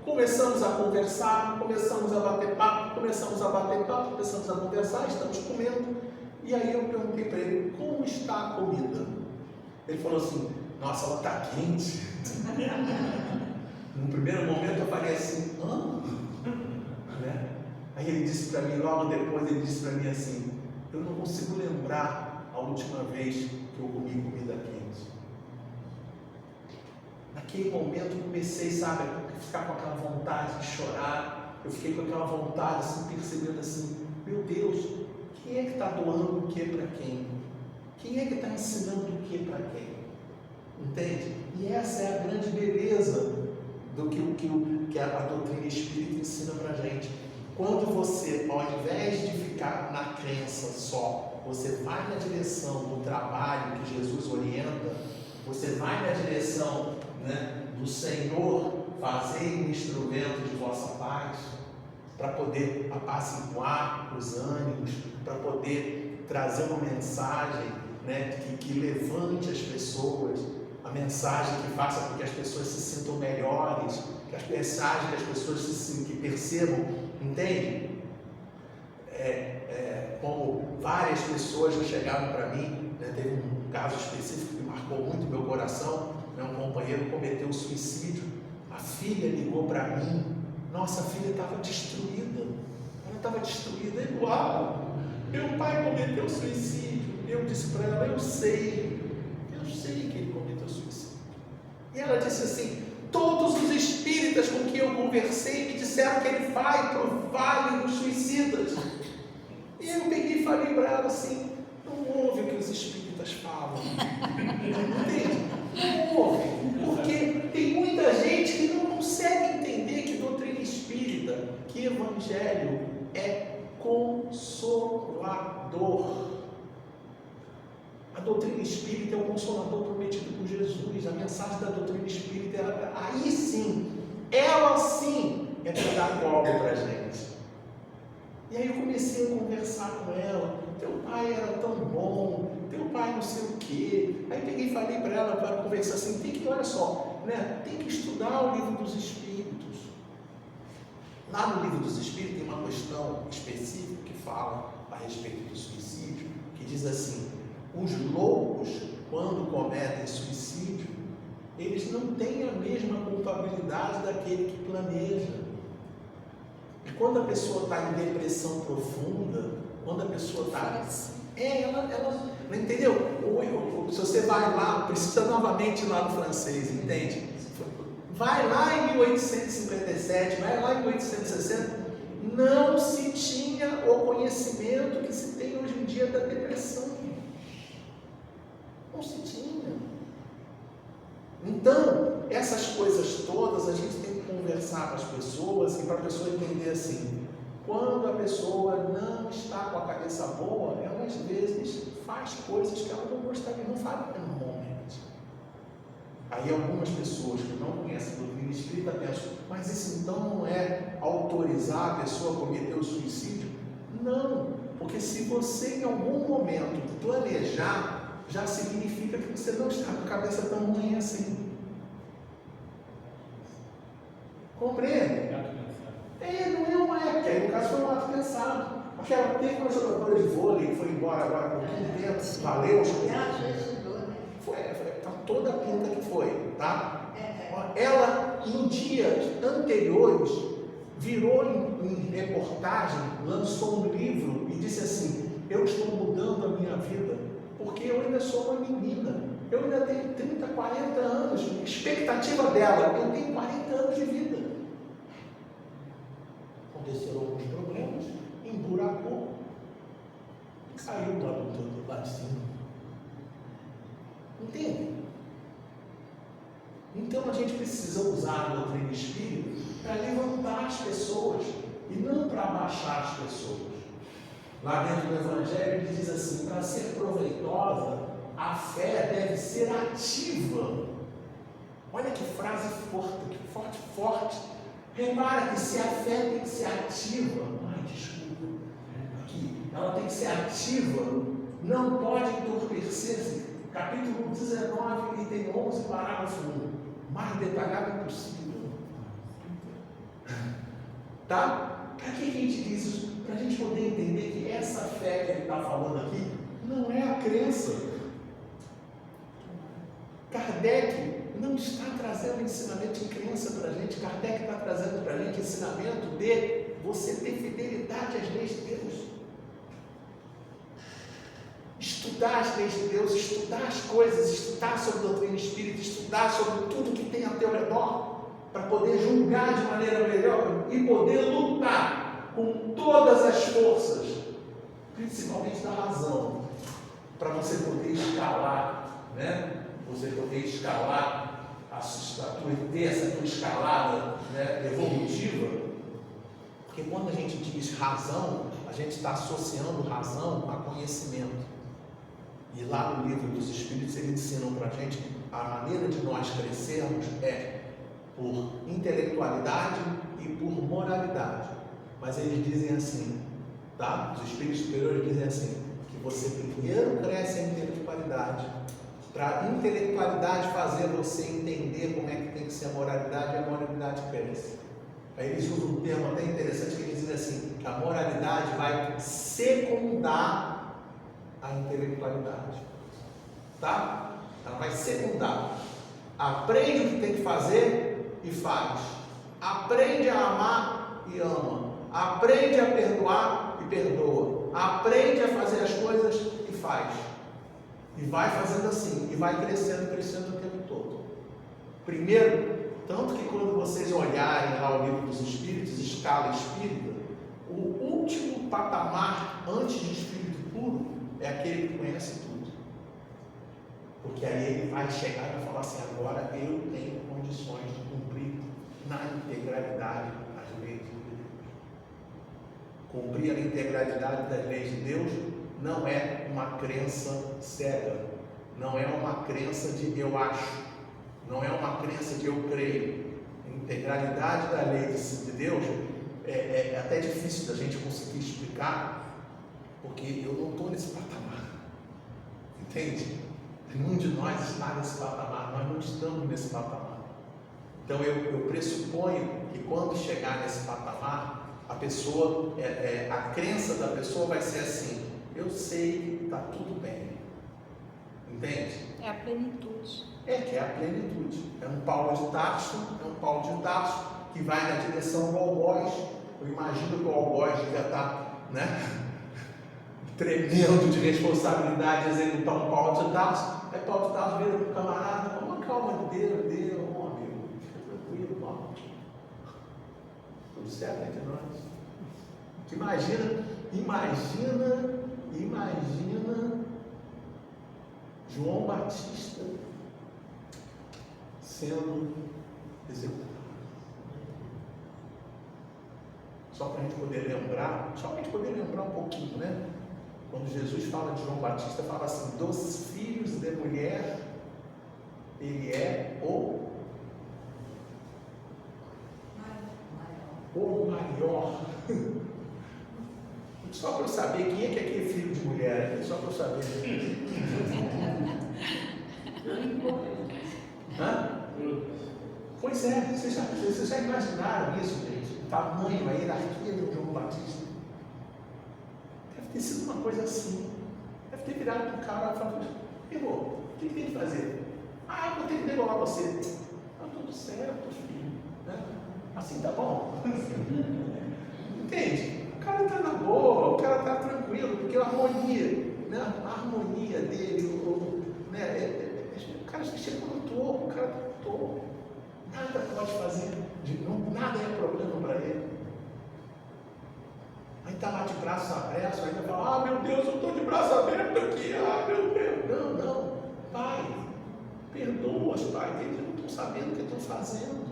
começamos a conversar, começamos a bater papo, começamos a conversar, estamos comendo. E aí eu perguntei para ele: como está a comida? Ele falou assim: nossa, ela está quente. No primeiro momento eu falei assim: hã? Né? Aí ele disse para mim, logo depois ele disse para mim assim: eu não consigo lembrar a última vez que eu comi comida quente. Naquele momento eu comecei, sabe, a ficar com aquela vontade de chorar. Eu fiquei com aquela vontade, assim, percebendo assim: meu Deus, quem é que está doando o que para quem? Quem é que está ensinando o que para quem? Entende? E essa é a grande beleza do que a doutrina espírita ensina para a gente. Quando você, ao invés de ficar na crença só, você vai na direção do trabalho que Jesus orienta, você vai na direção, né, do Senhor, fazer um instrumento de vossa paz, para poder apaciguar os ânimos, para poder trazer uma mensagem, né, que levante as pessoas, a mensagem que faça com que as pessoas se sintam melhores, que as mensagens que as pessoas que percebam, entende? Como várias pessoas já chegaram para mim, né, teve um caso específico que marcou muito meu coração, né, um companheiro cometeu suicídio, a filha ligou para mim, nossa, a filha estava destruída, ela estava destruída, igual, meu pai cometeu suicídio. Eu disse para ela: eu sei que ele cometeu suicídio. E ela disse assim: todos os espíritas com quem eu conversei me disseram que ele vai para o vale dos suicidas. E eu peguei e falei para ela assim: não ouve o que os espíritas falam. Entende? Não ouve. Porque tem muita gente que não consegue entender que doutrina espírita, que evangelho é consolador. A doutrina espírita é o consolador prometido por Jesus. A mensagem da doutrina espírita, aí sim, ela sim é para dar golpe para a gente. E aí eu comecei a conversar com ela: teu pai era tão bom, teu pai não sei o quê. Aí peguei e falei para ela, para conversar assim: olha só, né, tem que estudar o livro dos Espíritos. Lá no livro dos Espíritos tem uma questão específica que fala a respeito do suicídio, que diz assim: os loucos, quando cometem suicídio, eles não têm a mesma culpabilidade daquele que planeja. E quando a pessoa está em depressão profunda, quando a pessoa está... ela não entendeu? Se você vai lá, precisa novamente ir lá no francês, entende? Vai lá em 1857, vai lá em 1860, não se tinha o conhecimento que se tem hoje em dia da depressão. Não se tinha. Então, essas coisas todas a gente tem que conversar com as pessoas, e para a pessoa entender assim: quando a pessoa não está com a cabeça boa, ela às vezes faz coisas que ela não gostaria, não faria normalmente. Aí algumas pessoas que não conhecem a doutrina espírita pensam: mas isso então não é autorizar a pessoa a cometer o suicídio? Não, porque se você em algum momento planejar, já significa que você não está com a cabeça tão ruim assim. Compreende? Não é uma época, aí no caso foi um ato pensado. Aquela teve uma jogadora de vôlei que foi embora agora por pouquinho tempo, valeu, foi toda a pinta que foi, tá? Ela, em dias anteriores, virou em reportagem, lançou um livro e disse assim: eu estou mudando a minha vida, porque eu ainda sou uma menina, eu ainda tenho 30, 40 anos, expectativa dela, eu tenho 40 anos de vida. Aconteceram alguns problemas, emburacou, caiu lá de cima. Entende? Então a gente precisa usar a doutrina espírita para levantar as pessoas e não para abaixar as pessoas. Lá dentro do Evangelho ele diz assim: para ser proveitosa, a fé deve ser ativa. Olha que frase forte. Repara que se a fé tem que ser ativa, ela tem que ser ativa, não pode entorpecer-se. Capítulo 19, item 11, parágrafo 1. Mais detalhado possível. Tá? Para que a gente diz isso? Para a gente poder entender que essa fé que ele está falando aqui não é a crença. Kardec não está trazendo ensinamento de crença para a gente. Kardec está trazendo para a gente ensinamento de você ter fidelidade às leis de Deus. Estudar as leis de Deus, estudar as coisas, estudar sobre a doutrina espírita, estudar sobre tudo que tem ao teu redor, para poder julgar de maneira melhor e poder lutar com todas as forças, principalmente da razão, para você poder escalar, né? Você poder escalar ter essa tua escalada, né, evolutiva. Porque quando a gente diz razão, a gente está associando razão a conhecimento. E lá no livro dos Espíritos eles ensinam para a gente que a maneira de nós crescermos é por intelectualidade e por moralidade. Mas eles dizem assim, tá? Os Espíritos superiores dizem assim, que você primeiro cresce em intelectualidade, para a intelectualidade fazer você entender como é que tem que ser a moralidade, e a moralidade cresce. Aí eles usam um termo até interessante que eles dizem assim, que a moralidade vai secundar a intelectualidade, tá? Ela vai secundar. Aprende o que tem que fazer e faz. Aprende a amar e ama. Aprende a perdoar e perdoa. Aprende a fazer as coisas e faz. E vai fazendo assim, e vai crescendo o tempo todo. Primeiro, tanto que quando vocês olharem lá o livro dos Espíritos, escala espírita, o último patamar antes de espírito puro é aquele que conhece tudo. Porque aí ele vai chegar e vai falar assim, agora eu tenho condições de cumprir na integralidade as leis de Deus. Cumprir a integralidade das leis de Deus não é uma crença cega, não é uma crença de eu acho, não é uma crença de eu creio. A integralidade da lei de Deus é até difícil da gente conseguir explicar, porque eu não estou nesse patamar, entende? Nenhum de nós está nesse patamar, nós não estamos nesse patamar. Então eu pressuponho que quando chegar nesse patamar, a pessoa, a crença da pessoa vai ser assim, eu sei que está tudo bem, entende? É a plenitude. Que é a plenitude. É um Paulo de Tarso, que vai na direção do algoz. Eu imagino que o algoz já está, né, tremendo de responsabilidade de executar um Paulo de Tarso. Aí Paulo de Tarso vira para o camarada, uma calma de Deus, amigo, fica tranquilo, vamos. Tudo certo entre nós. Imagina João Batista sendo executado. Só para a gente poder lembrar um pouquinho, né? Quando Jesus fala de João Batista, fala assim, dos filhos de mulher, ele é o maior. Só para eu saber quem é que é aquele filho de mulher aqui, só para eu saber. Hã? Foi Pois é, vocês já imaginaram isso, gente? O tamanho, a hierarquia do João Batista? Deve ter sido uma coisa assim. Deve ter virado para o cara e falado: irmão, o que tem que fazer? Eu vou ter que degolar você. Tá tudo certo, filho. Né? Assim tá bom? Entende? O cara está na boa, o cara está tranquilo, porque a harmonia, né? A harmonia dele, o cara chegou no topo, o cara está no topo. Nada pode fazer, nada é problema para ele. Aí está lá de braço aberto, ainda fala: meu Deus, eu estou de braço aberto aqui, meu Deus. Não, Pai, perdoa os pais, eles não estão sabendo o que estão fazendo.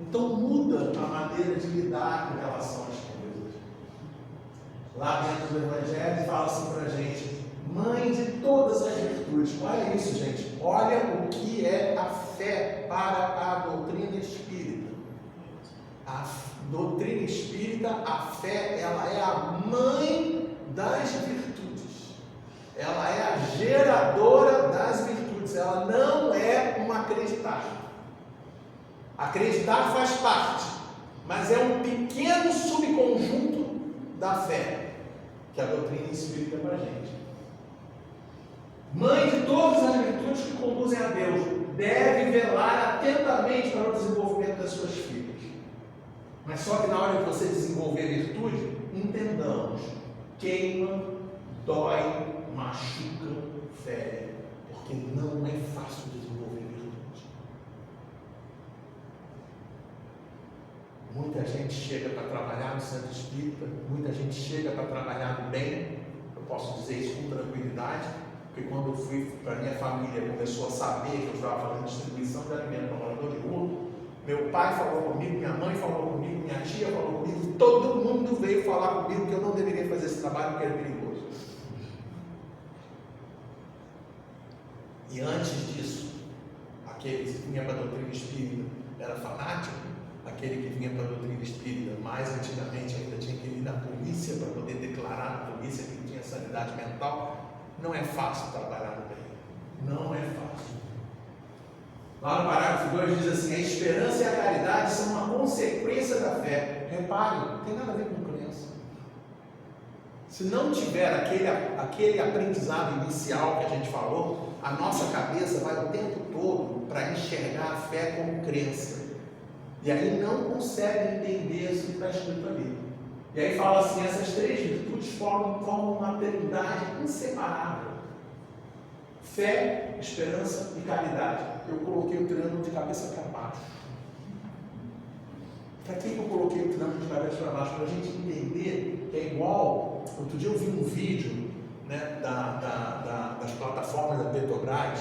Então muda a maneira de lidar com relação às coisas. Lá dentro do Evangelho fala assim para a gente: mãe de todas as virtudes. Olha isso, gente. Olha o que é a fé para a doutrina espírita. A doutrina espírita, a fé, ela é a mãe das virtudes. Ela é a geradora das virtudes. Ela não é um acreditar. Acreditar faz parte, mas é um pequeno subconjunto da fé que a doutrina espírita para a gente. Mãe de todas as virtudes que conduzem a Deus, deve velar atentamente para o desenvolvimento das suas filhas. Mas só que na hora de você desenvolver virtude, entendamos: queima, dói, machuca, fere, porque não é fácil desenvolver virtude. Muita gente chega para trabalhar no centro espírita, muita gente chega para trabalhar no bem. Eu posso dizer isso com tranquilidade, porque quando eu fui para a minha família, começou a saber que eu estava fazendo distribuição de alimento para morador de rua, meu pai falou comigo, minha mãe falou comigo, minha tia falou comigo, todo mundo veio falar comigo que eu não deveria fazer esse trabalho porque era perigoso. E antes disso, aquele que vinha para a doutrina espírita era fanático, aquele que vinha para a doutrina espírita mais antigamente ainda tinha que ir na polícia para poder declarar na polícia que tinha sanidade mental. Não é fácil trabalhar no bem. Não é fácil. Lá no parágrafo 2 diz assim: a esperança e a caridade são uma consequência da fé. Repare, não tem nada a ver com crença. Se não tiver aquele aprendizado inicial que a gente falou, a nossa cabeça vai o tempo todo para enxergar a fé como crença. E aí não consegue entender isso que está escrito ali. E aí fala assim: essas três virtudes formam uma trindade inseparável: fé, esperança e caridade. Eu coloquei o triângulo de cabeça para baixo. Para que eu coloquei o triângulo de cabeça para baixo? Para a gente entender que é igual. Outro dia eu vi um vídeo, né, das plataformas da Petrobras.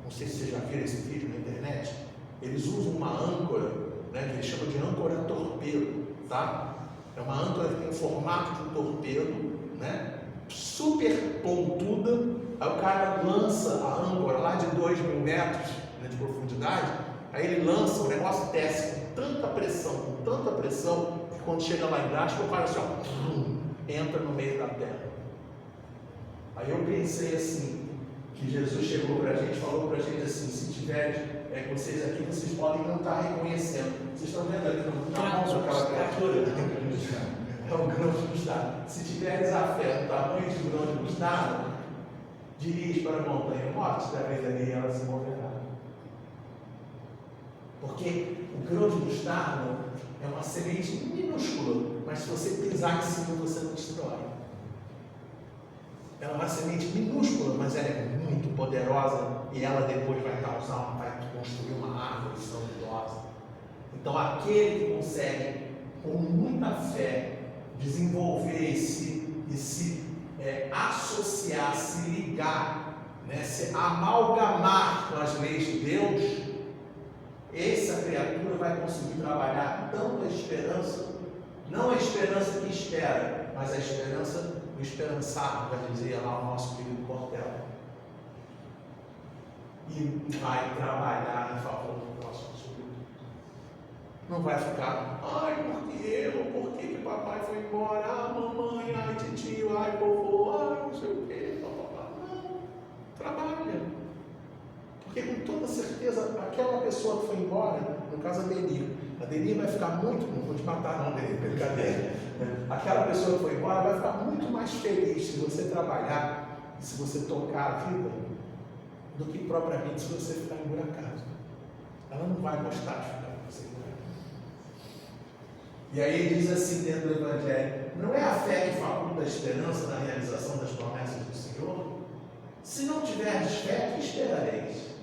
Não sei se vocês já viram esse vídeo na internet. Eles usam uma âncora, né, que eles chamam de âncora torpedo, tá? É uma âncora que tem o formato de um torpedo, né, super pontuda. Aí o cara lança a âncora lá de 2.000 metros, né, de profundidade. Aí ele lança, o negócio desce com tanta pressão, que quando chega lá embaixo, o cara assim, entra no meio da terra. Aí eu pensei assim, que Jesus chegou para a gente, falou para a gente assim: se tiverem vocês aqui, vocês podem não estar reconhecendo. Vocês estão vendo ali na mão daquela criatura? É um grão de mostarda. Se tiveres a fé no tamanho de um grão de mostarda, dirige para a montanha morte, talvez ali ela se moverá. Porque o grão de mostarda é uma semente minúscula, mas se você pisar em cima, você não destrói. Ela é uma semente minúscula, mas ela é muito poderosa e ela depois vai construir uma árvore frondosa. Então, aquele que consegue, com muita fé, desenvolver e se associar, se ligar, né, se amalgamar com as leis de Deus, essa criatura vai conseguir trabalhar tanto a esperança, não a esperança que espera, mas a esperança do esperançado, já dizia lá o nosso querido Cortella. E vai trabalhar em favor do próximo sobretudo. Não vai ficar: por que papai foi embora? Mamãe, titio, vovô, não sei o que. Não, trabalha. Porque com toda toda certeza, aquela pessoa que foi embora, no caso a Deni vai ficar muito, não vou te matar não, Deni, brincadeira. Aquela pessoa que foi embora vai ficar muito mais feliz se você trabalhar, se você tocar a vida, do que propriamente se você ficar emburacado. Ela não vai gostar de ficar com você emburacado. E aí ele diz assim dentro do Evangelho: não é a fé que faculta a esperança na realização das promessas do Senhor? Se não tiverdes fé, que esperareis?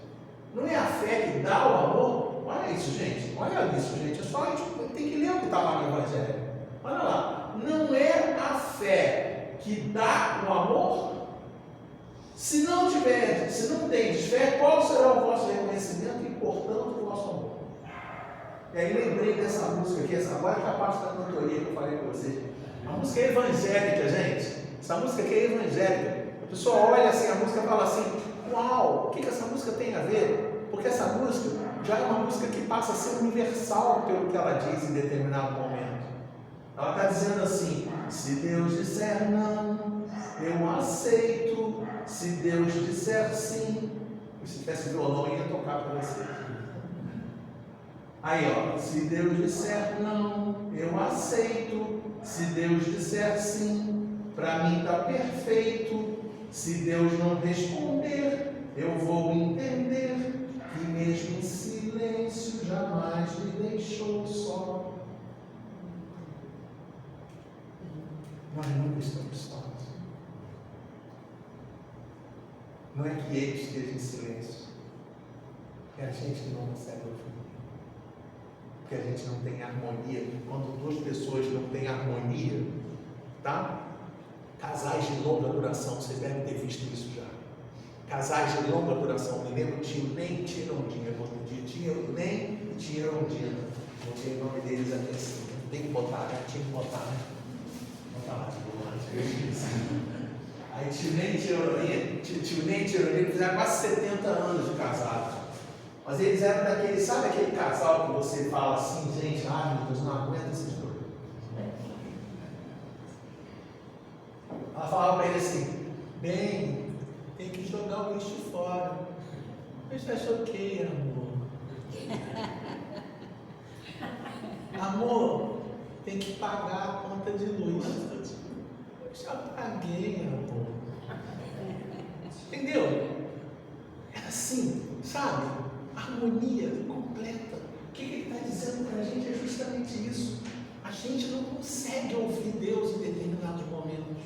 Não é a fé que dá o amor? Olha isso, gente. Olha isso, gente. É só a gente tem que ler o que está lá no Evangelho. Olha lá. Não é a fé que dá o amor? Se não tendes fé, qual será o vosso reconhecimento e, portanto, o vosso amor? E aí lembrei dessa música aqui, agora que a parte da cantoria que eu falei com vocês. A música é evangélica, gente. Essa música aqui é evangélica. A pessoa olha assim, a música fala assim: uau, o que essa música tem a ver? Porque essa música já é uma música que passa a ser universal pelo que ela diz em determinado momento. Ela está dizendo assim: se Deus disser não, eu aceito. Se Deus disser sim, se tivesse violão eu ia tocar para você. Aí ó, se Deus disser não, eu aceito. Se Deus disser sim, para mim está perfeito. Se Deus não responder, eu vou entender que mesmo em silêncio jamais me deixou só. Nós nunca estamos sós. Não é que ele esteja em silêncio, é a gente que não consegue ouvir. Porque a gente não tem harmonia. Quando duas pessoas não têm harmonia, tá? Casais de longa duração, vocês devem ter visto isso já. Casais de longa duração, me lembro Tio Nem e Tia Ondina. Tio Nem e Tia Ondina. Não tem o nome deles aqui assim. Tem que botar, né? Tinha que botar, né? Botar lá de boa. Aí Tio Nem e Tia Ondina fizeram quase 70 anos de casados. Mas eles eram daquele, sabe aquele casal que você fala assim, gente, ai meu Deus, não aguenta esses dois. Ela falava para ele assim: bem, tem que jogar o lixo fora. Mas você achou o quê, amor? Amor, tem que pagar a conta de luz. Eu já paguei, amor. Entendeu? É assim, sabe? Harmonia completa. O que ele está dizendo para a gente é justamente isso. A gente não consegue ouvir Deus em determinados momentos.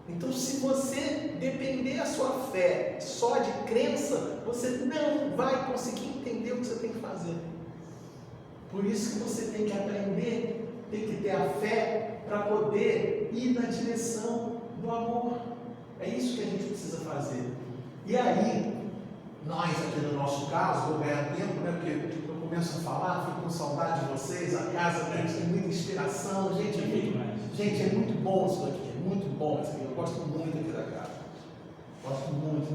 Então, se você depender da sua fé só de crença, você não vai conseguir entender o que você tem que fazer. Por isso que você tem que aprender, tem que ter a fé para poder ir na direção do amor. É isso que a gente precisa fazer. E aí, nós aqui no nosso caso, vou ganhar tempo, né? Porque eu começo a falar, fico com saudade de vocês, a casa, a gente tem muita inspiração, gente, é muito bom isso aqui, é muito bom isso aqui, eu gosto muito aqui da casa, gosto muito.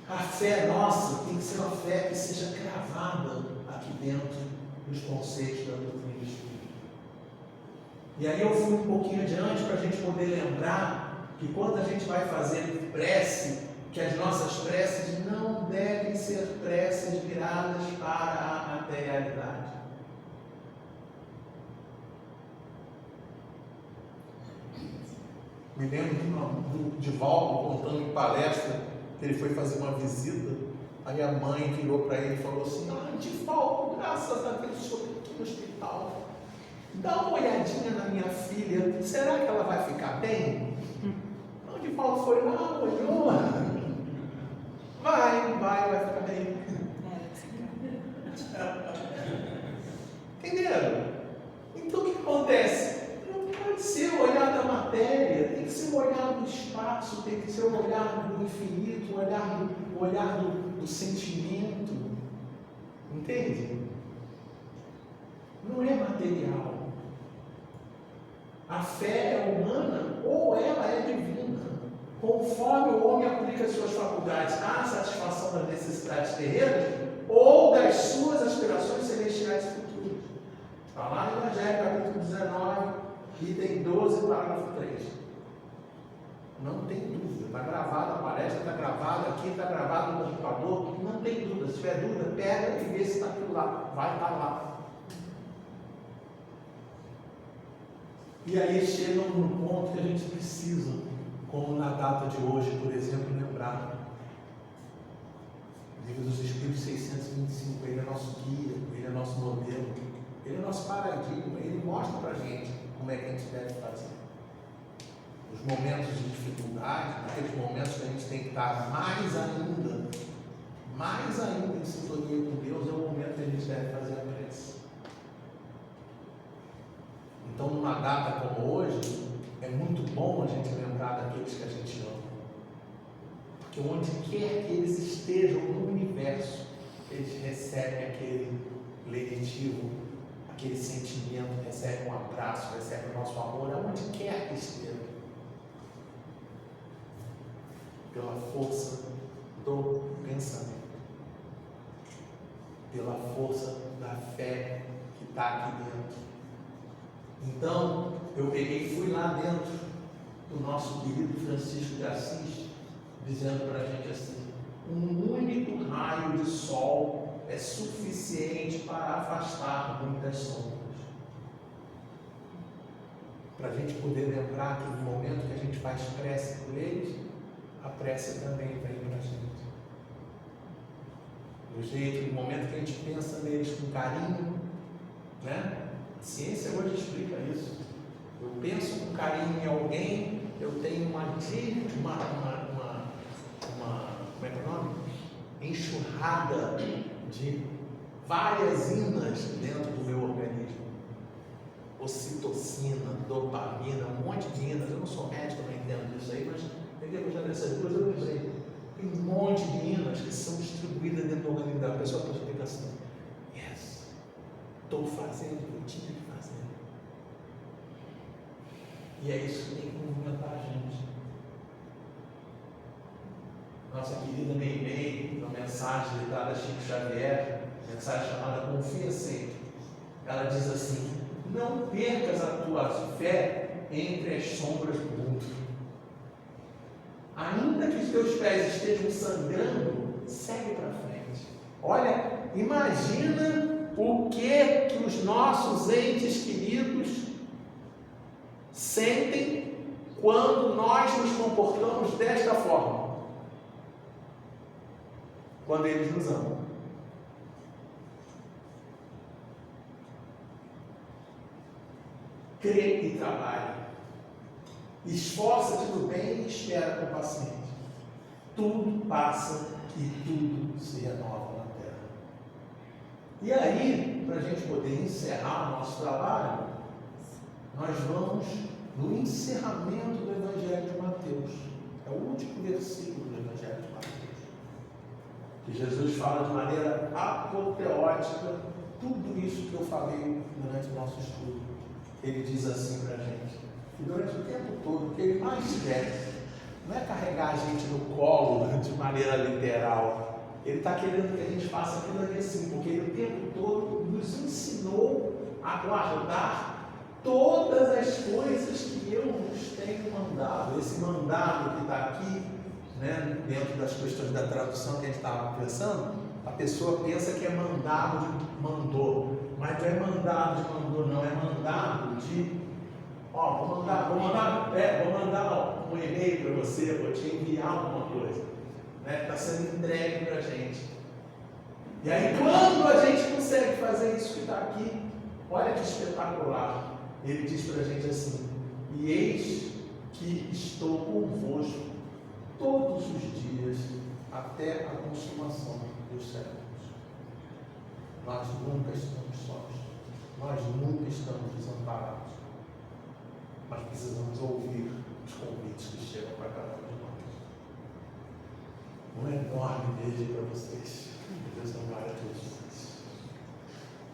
A fé nossa tem que ser uma fé que seja cravada aqui dentro dos conceitos da doutrina do Espírito. E aí eu fui um pouquinho adiante para a gente poder lembrar que quando a gente vai fazer prece, que as nossas preces não devem ser preces viradas para a materialidade. Me lembro de Valdo contando em palestra que ele foi fazer uma visita, aí a mãe virou para ele e falou assim: Divaldo, graças a Deus estou aqui no hospital, dá uma olhadinha na minha filha, será que ela vai ficar bem? Não, Divaldo foi lá, olhou, vai ficar bem. Entenderam? Então o que acontece? Não pode ser o olhar da matéria, tem que ser o olhar do espaço, tem que ser o olhar do infinito, o olhar do sentimento. Entende? Não é material. A fé é humana ou ela é divina. Conforme o homem aplica as suas faculdades à satisfação das necessidades terrenas ou das suas aspirações celestiais futuras. Está lá no Evangelho, capítulo 19, item 12, parágrafo 3. Não tem dúvida. Está gravada a palestra, está gravada aqui, está gravado no computador. Não tem dúvida. Se tiver dúvida, pega e vê se está aquilo lá. Vai estar lá. E aí chega um ponto que a gente precisa, como na data de hoje, por exemplo, lembrar. O Livro dos Espíritos 625, ele é nosso guia, ele é nosso modelo, ele é nosso paradigma, ele mostra para a gente como é que a gente deve fazer. Os momentos de dificuldade, naqueles momentos que a gente tem que estar mais ainda em sintonia com Deus, é o momento que a gente deve fazer a prece. Então, numa data como hoje, é muito bom a gente lembrar daqueles que a gente ama. Porque onde quer que eles estejam no universo, eles recebem aquele lenitivo, aquele sentimento, recebem um abraço, recebem o nosso amor, aonde quer que estejam. Pela força do pensamento, pela força da fé que está aqui dentro. Então, eu peguei e fui lá dentro do nosso querido Francisco de Assis, dizendo para a gente assim: um único raio de sol é suficiente para afastar muitas sombras. Para a gente poder lembrar que no momento que a gente faz prece por eles, a prece também vem para a gente. Do jeito, no momento que a gente pensa neles com carinho, né? A ciência hoje explica isso. Eu penso com carinho em alguém, eu tenho como é que é o nome? Enxurrada de várias inas dentro do meu organismo. Ocitocina, dopamina, um monte de inas. Eu não sou médico, não entendo disso aí, mas peguei já dessas coisas, eu lembrei. Tem um monte de inas que são distribuídas dentro do organismo da pessoa. A pessoa fica assim: yes, estou fazendo o que eu tinha que fazer. E é isso que tem que movimentar a gente. Nossa querida Meimei, uma mensagem litada a Chico Xavier, mensagem chamada Confia Sempre. Ela diz assim: não percas a tua fé entre as sombras do mundo. Ainda que os teus pés estejam sangrando, segue para frente. Olha, imagina o que os nossos entes queridos sentem quando nós nos comportamos desta forma. Quando eles nos amam. Crê e trabalhe. Esforça-te no bem e espera com paciência. Tudo passa e tudo se renova na terra. E aí, para a gente poder encerrar o nosso trabalho, nós vamos no encerramento do Evangelho de Mateus. É o último versículo do Evangelho de Mateus. Que Jesus fala de maneira apoteótica tudo isso que eu falei durante o nosso estudo. Ele diz assim para a gente, que durante o tempo todo, o que ele mais quer não é carregar a gente no colo de maneira literal. Ele está querendo que a gente faça aquilo ali assim, porque ele o tempo todo nos ensinou a guardar todas as coisas que eu nos tenho mandado. Esse mandado que está aqui, né, dentro das questões da tradução que a gente estava pensando, a pessoa pensa que é mandado de mandou, mas não é mandado de mandou, não, é mandado de, vou mandar um e-mail para você, vou te enviar alguma coisa, né, está sendo entregue para a gente. E aí quando a gente consegue fazer isso que está aqui, olha que espetacular, ele diz para a gente assim: e eis que estou convosco todos os dias até a consumação dos séculos. Nós nunca estamos sós, nós nunca estamos desamparados, mas precisamos ouvir os convites que chegam para cada um de nós. Um enorme beijo para vocês. Deus abençoe a todos.